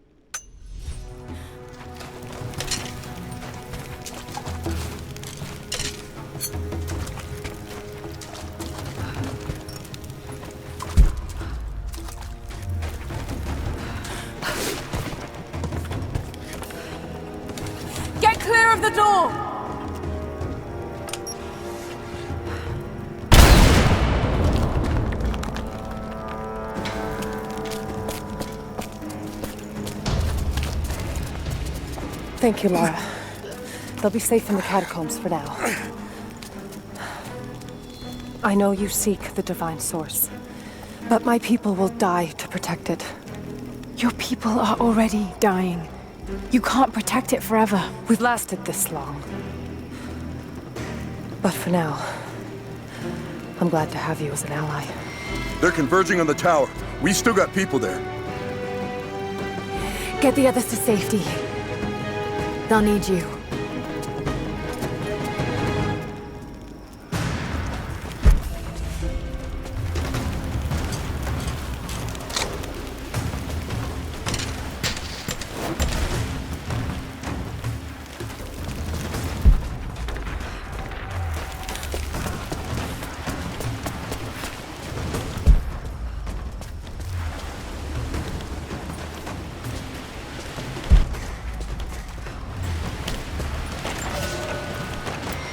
Get clear of the door! Thank you, Lara. They'll be safe in the catacombs for now. I know you seek the divine source, But my people will die to protect it. Your people are already dying. You can't protect it forever. We've lasted this long. But for now, I'm glad to have you as an ally. They're converging on the tower. We still got people there. Get the others to safety. They'll need you.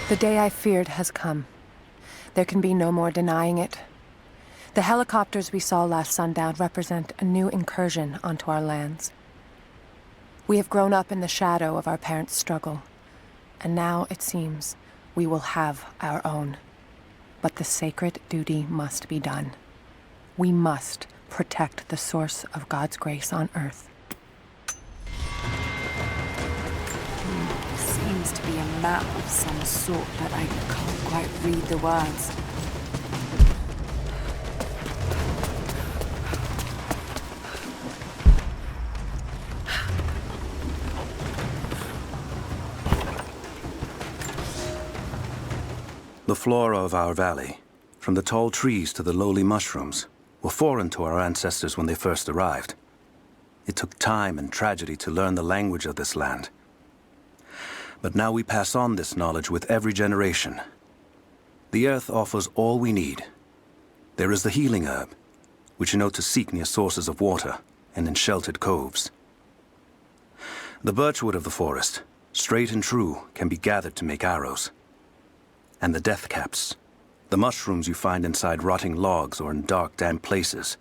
The day I feared has come. There can be no more denying it. The helicopters we saw last sundown represent a new incursion onto our lands. We have grown up in the shadow of our parents' struggle, and now, it seems, we will have our own. But the sacred duty must be done. We must protect the source of God's grace on Earth. Seems to be a map of some sort, but I can't quite read the words. The flora of our valley, from the tall trees to the lowly mushrooms, were foreign to our ancestors when they first arrived. It took time and tragedy to learn the language of this land. But now we pass on this knowledge with every generation. The earth offers all we need. There is the healing herb, which you know to seek near sources of water and in sheltered coves. The birchwood of the forest, straight and true, can be gathered to make arrows. And the death caps, the mushrooms you find inside rotting logs or in dark, damp places,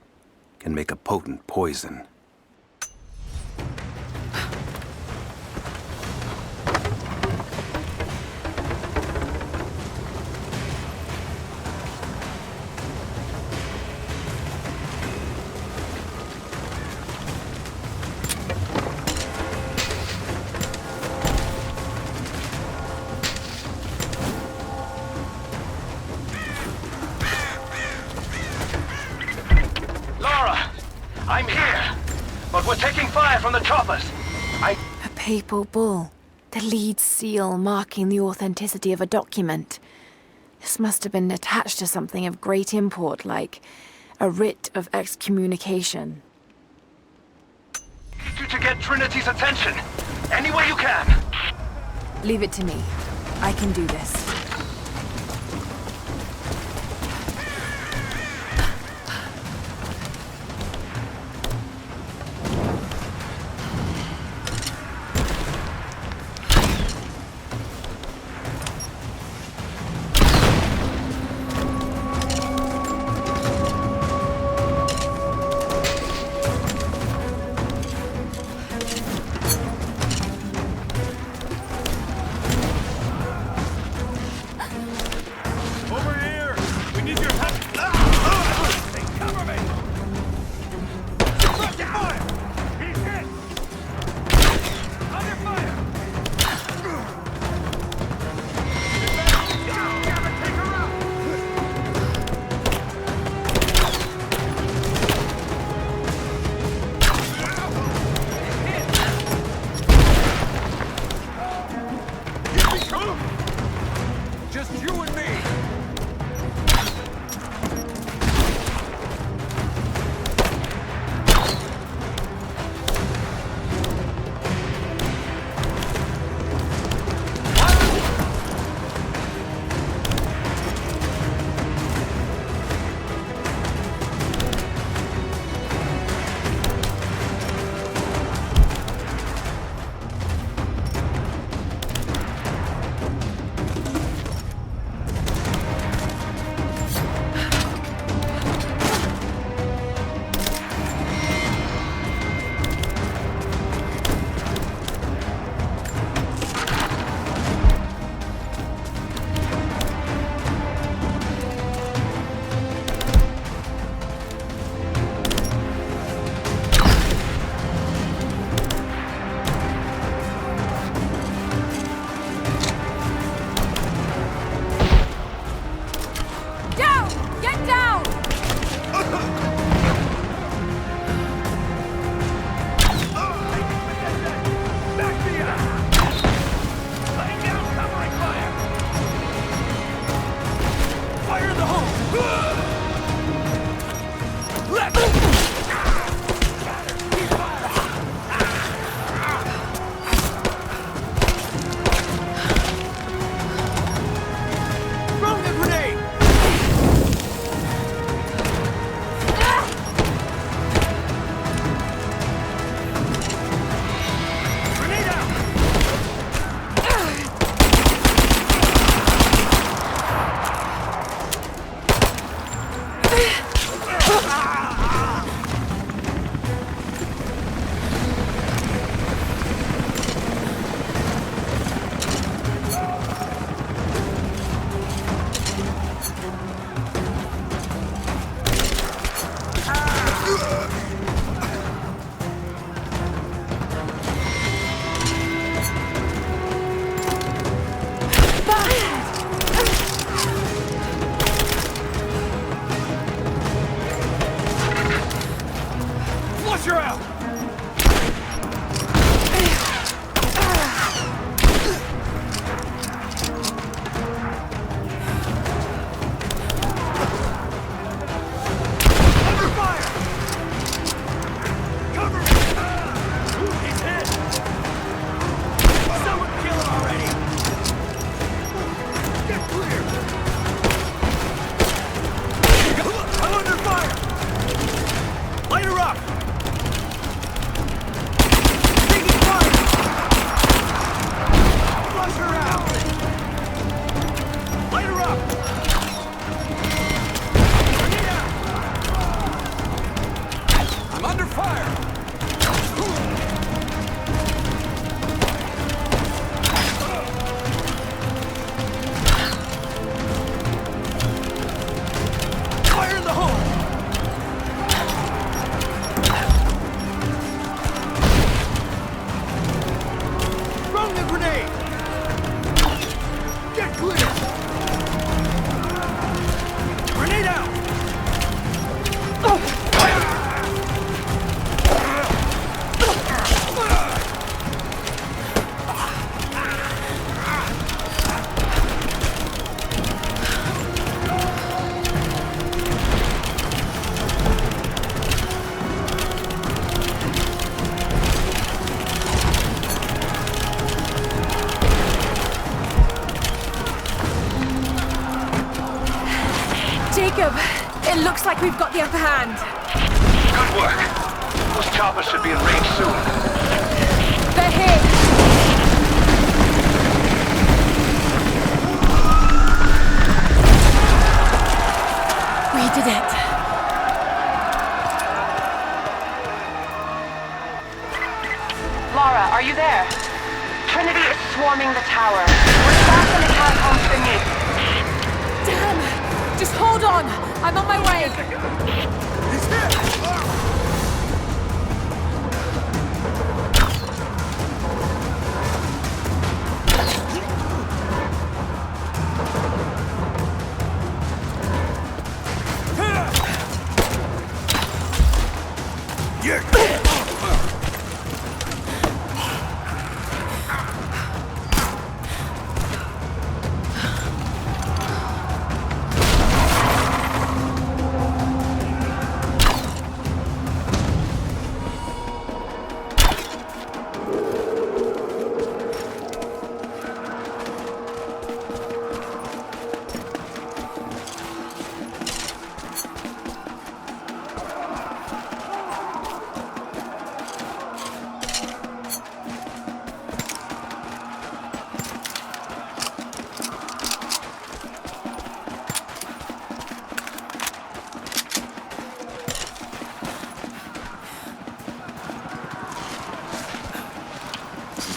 can make a potent poison. I'm here, but we're taking fire from the choppers. A papal bull. The lead seal marking the authenticity of a document. This must have been attached to something of great import, like a writ of excommunication. Need you to get Trinity's attention. Any way you can. Leave it to me. I can do this. out! Under fire! Cover me! He's hit! Someone kill him already! Get clear! I'm under fire! Light her up! Taking fire! Flush her out! Light her up! Grenade out! I'm under fire! Fire in the hole! Throwing the grenade! Get clear! Grenade out! Jacob, it looks like we've got the upper hand. Good work. Those choppers should be in range soon. They're here. We did it. Lara, are you there? Trinity is swarming the tower. We're trapped in the catacombs beneath. Damn! Just hold on. I'm on my way. He's hit!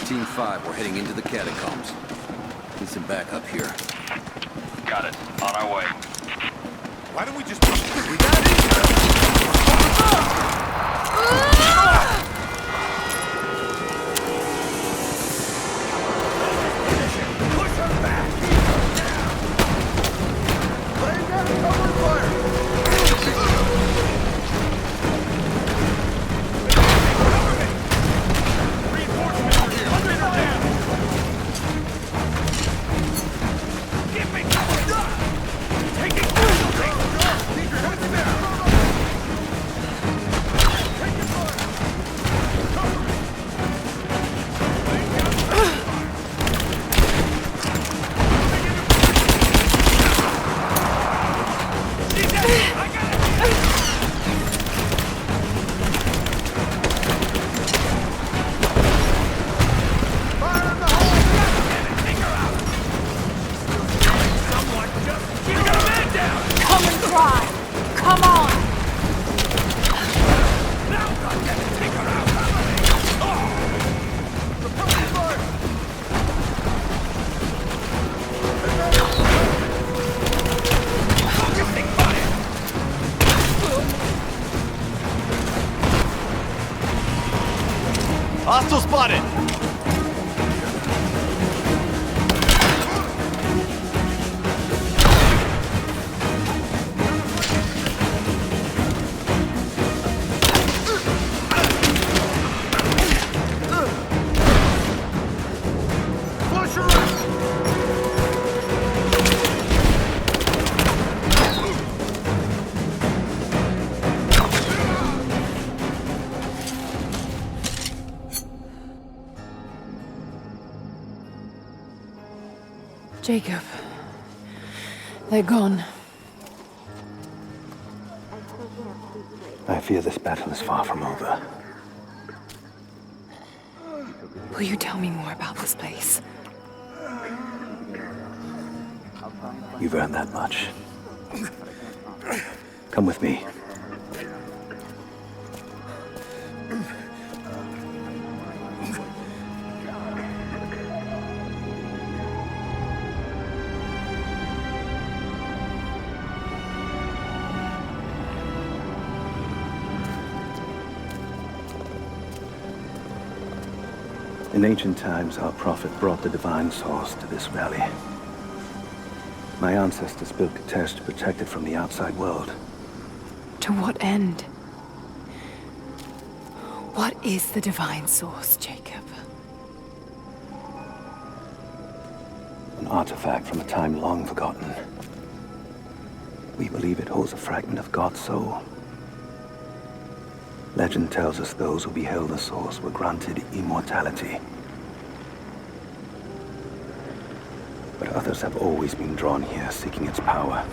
Team 5, we're heading into the catacombs. Need some backup here. Got it. On our way. Why don't we just... We got Push her back! Laying down cover fire! Come on! Hostile spotted! Jacob. They're gone. I fear this battle is far from over. Will you tell me more about this place? You've earned that much. Come with me. In ancient times, our prophet brought the divine source to this valley. My ancestors built a test to protect it from the outside world. To what end? What is the divine source, Jacob? An artifact from a time long forgotten. We believe it holds a fragment of God's soul. Legend tells us those who beheld the source were granted immortality. But others have always been drawn here, seeking its power.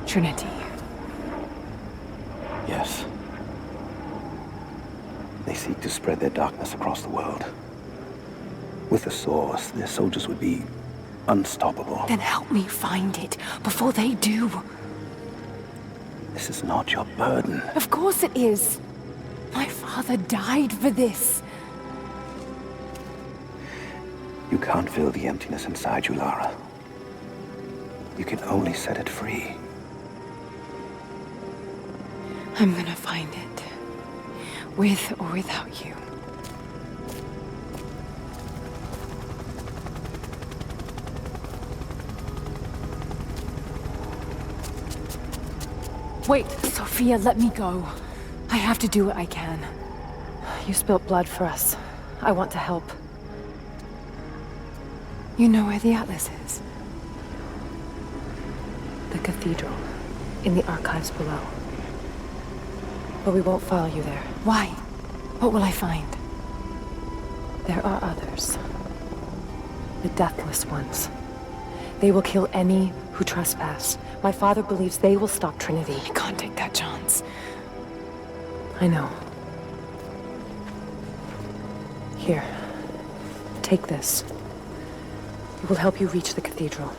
Trinity. Yes. They seek to spread their darkness across the world. With the source, their soldiers would be unstoppable. Then help me find it before they do. This is not your burden. Of course it is. My father died for this. You can't fill the emptiness inside you, Lara. You can only set it free. I'm gonna find it. With or without you. Wait, Sophia, let me go. I have to do what I can. You spilt blood for us. I want to help. You know where the Atlas is? The cathedral. In the archives below. But we won't follow you there. Why? What will I find? There are others. The Deathless Ones. They will kill any who trespass. My father believes they will stop Trinity. I can't take that chance. I know. Here. Take this. It will help you reach the cathedral.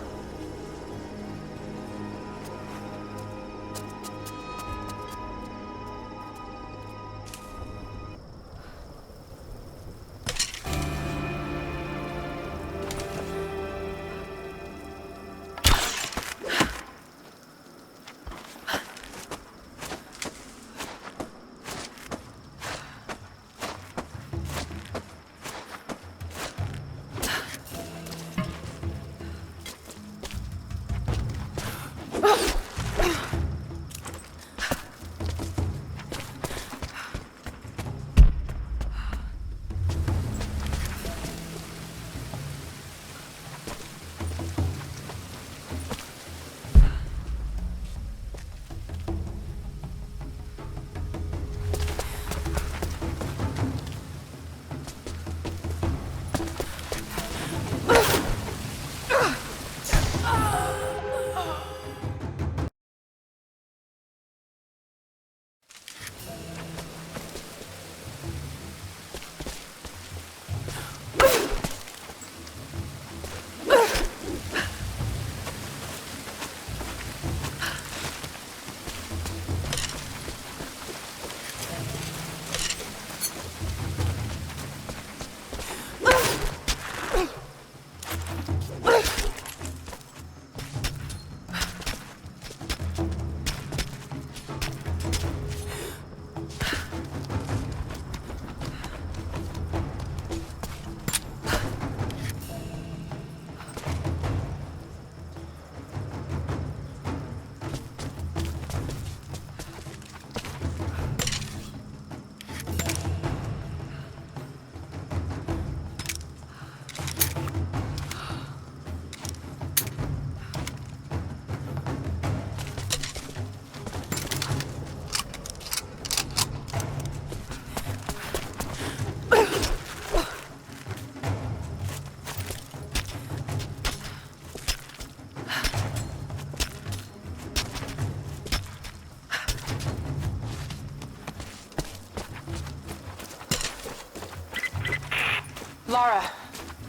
Lara,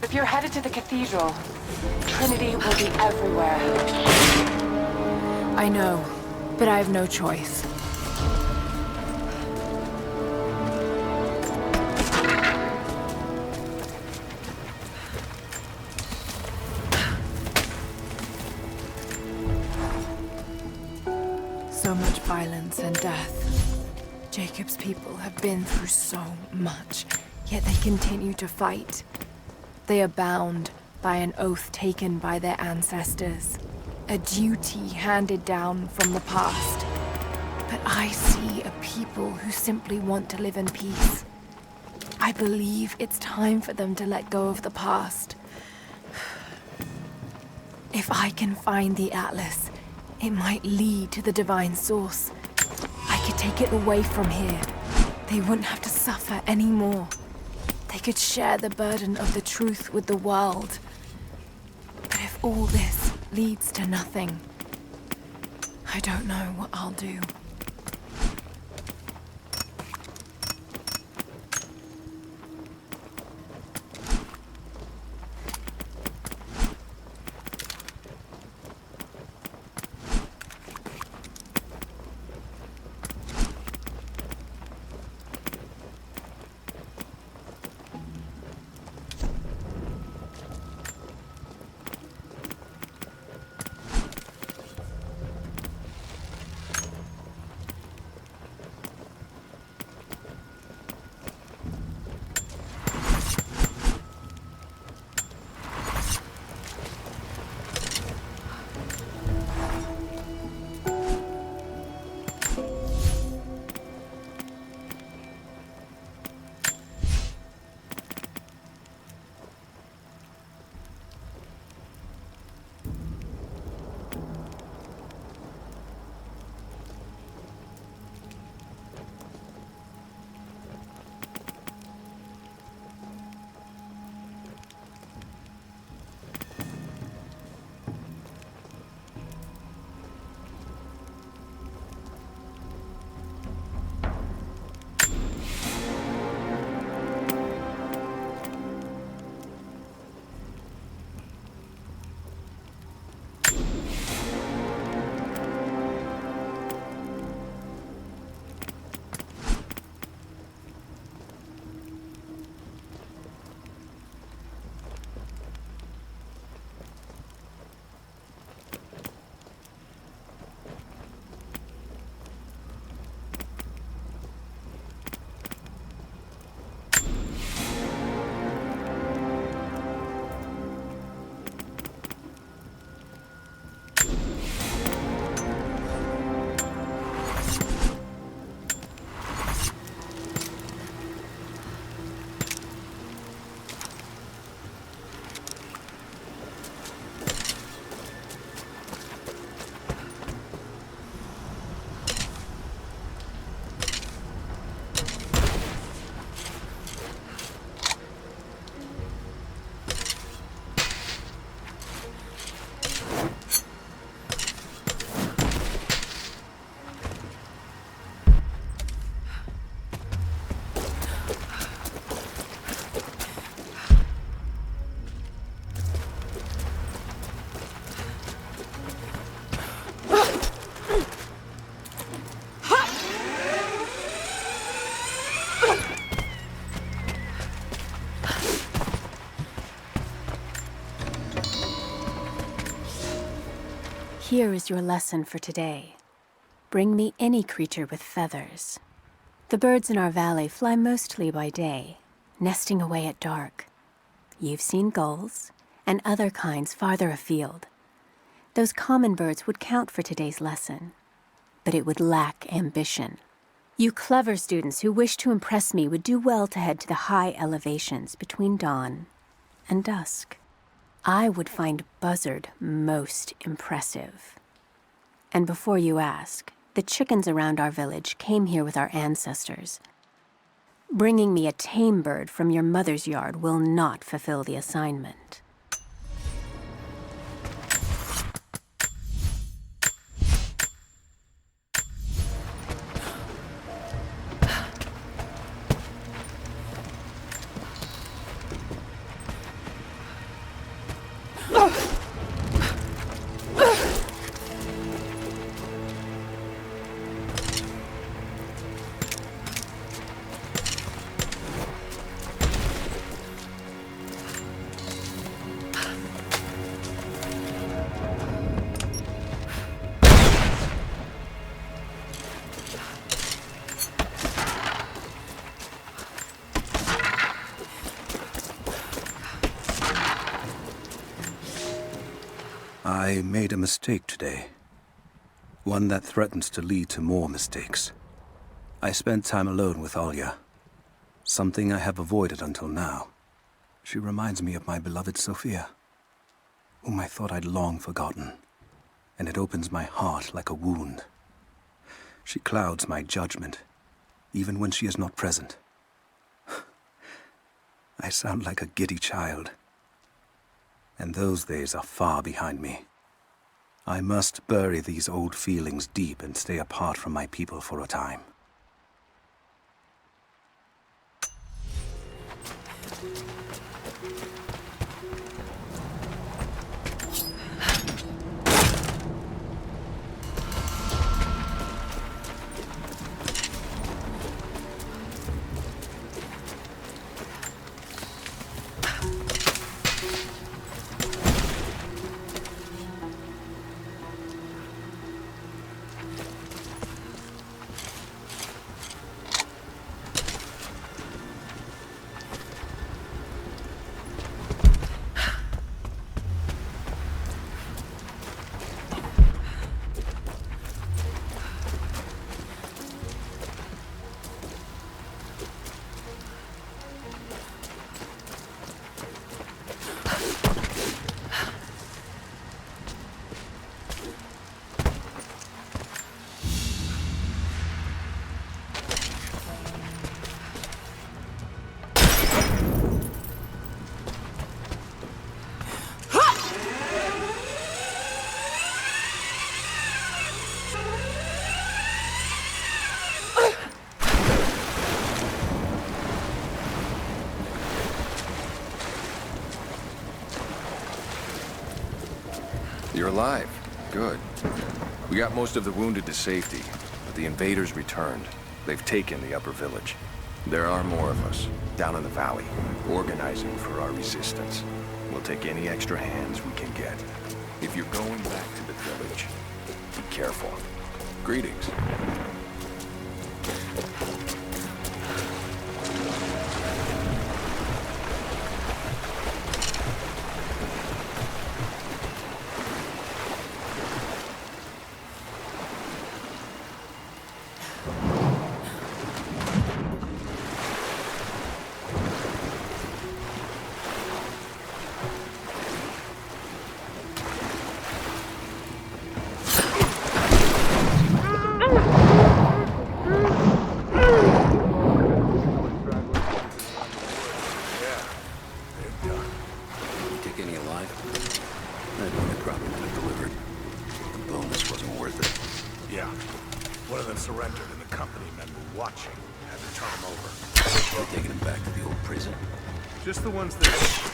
if you're headed to the cathedral, Trinity will be everywhere. I know, but I have no choice. So much violence and death. Jacob's people have been through so much, yet they continue to fight. They are bound by an oath taken by their ancestors, a duty handed down from the past. But I see a people who simply want to live in peace. I believe it's time for them to let go of the past. If I can find the Atlas, it might lead to the divine source. I could take it away from here. They wouldn't have to suffer anymore. They could share the burden of the truth with the world. But if all this leads to nothing, I don't know what I'll do. Here is your lesson for today. Bring me any creature with feathers. The birds in our valley fly mostly by day, nesting away at dark. You've seen gulls and other kinds farther afield. Those common birds would count for today's lesson, but it would lack ambition. You clever students who wish to impress me would do well to head to the high elevations between dawn and dusk. I would find Buzzard most impressive. And before you ask, the chickens around our village came here with our ancestors. Bringing me a tame bird from your mother's yard will not fulfill the assignment. I made a mistake today. One that threatens to lead to more mistakes. I spent time alone with Alya. Something I have avoided until now. She reminds me of my beloved Sophia, whom I thought I'd long forgotten, and it opens my heart like a wound. She clouds my judgment, even when she is not present. I sound like a giddy child, and those days are far behind me. I must bury these old feelings deep and stay apart from my people for a time. You're alive. Good. We got most of the wounded to safety, but the invaders returned. They've taken the upper village. There are more of us, down in the valley, organizing for our resistance. We'll take any extra hands we can get. If you're going back to the village, be careful. Greetings. Just the ones that...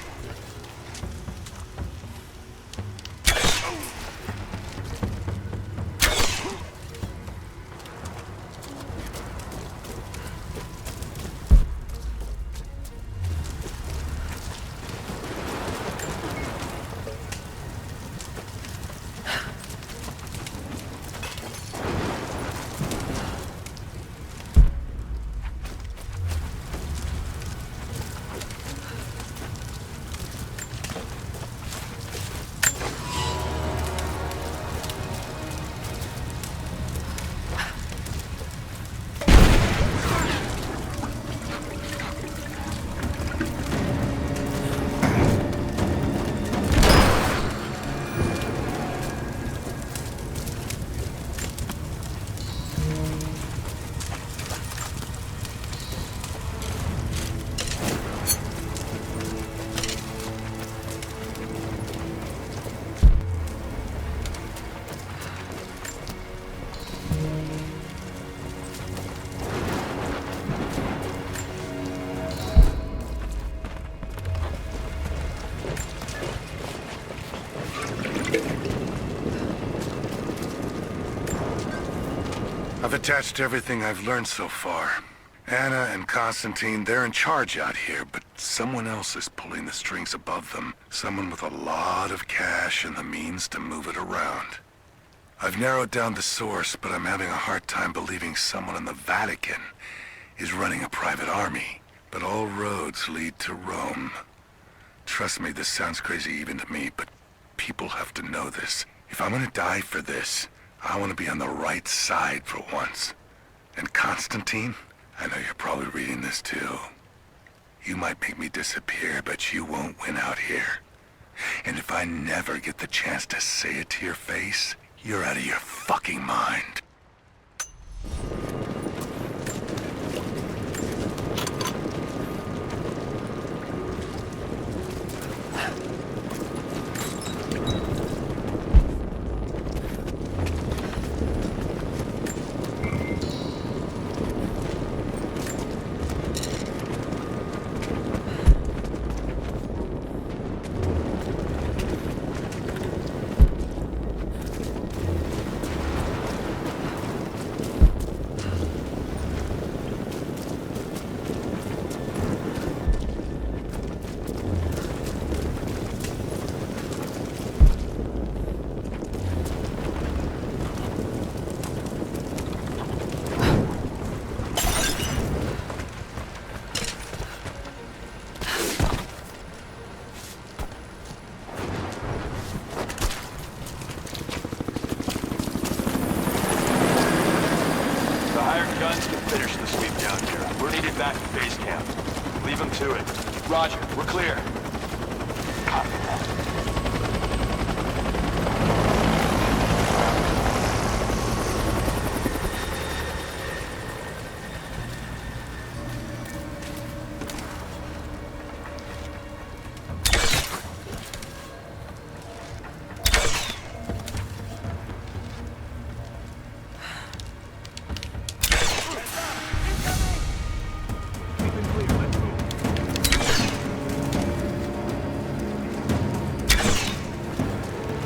I've attached everything I've learned so far. Anna and Constantine, they're in charge out here, but someone else is pulling the strings above them. Someone with a lot of cash and the means to move it around. I've narrowed down the source, but I'm having a hard time believing someone in the Vatican is running a private army. But all roads lead to Rome. Trust me, this sounds crazy even to me, but people have to know this. If I'm gonna die for this, I want to be on the right side for once. And Constantine, I know you're probably reading this too. You might make me disappear, but you won't win out here. And if I never get the chance to say it to your face, you're out of your fucking mind. Finish the sweep down here. We're needed back at base camp. Leave them to it. Roger, we're clear. Copy that.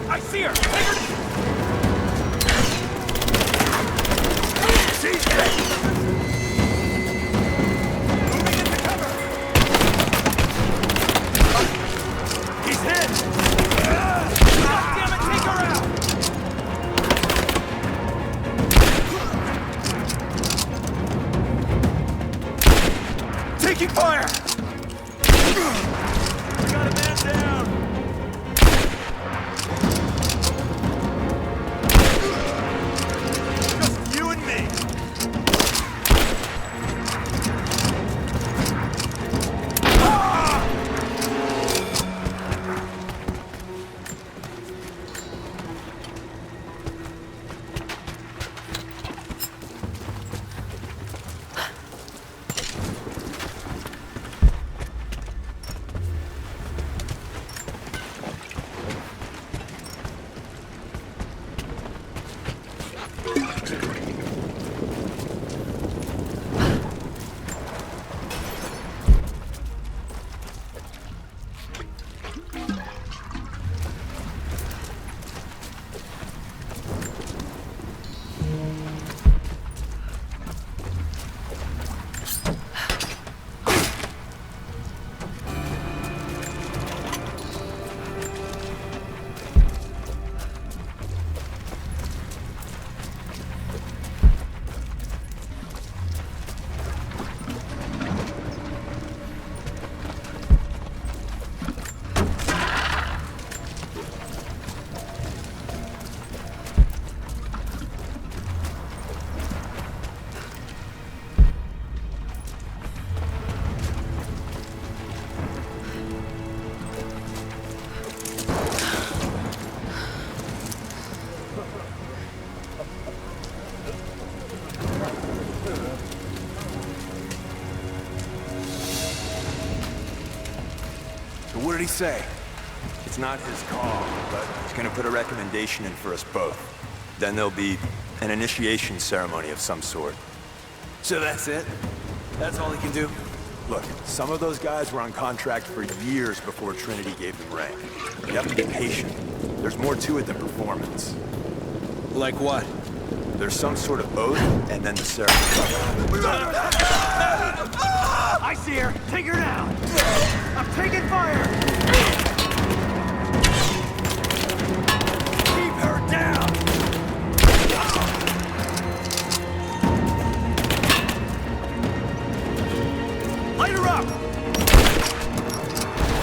I see her! Moving into cover! He's hit! God damn it, take her out! Taking fire! Got a man down! What did he say? It's not his call, but he's gonna put a recommendation in for us both. Then there'll be an initiation ceremony of some sort. So that's it? That's all he can do? Look, some of those guys were on contract for years before Trinity gave them rank. You have to be patient. There's more to it than performance. Like what? There's some sort of oath, and then the ceremony. I see her! Take her down! I'm taking fire! Keep her down! Light her up!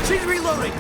She's reloading!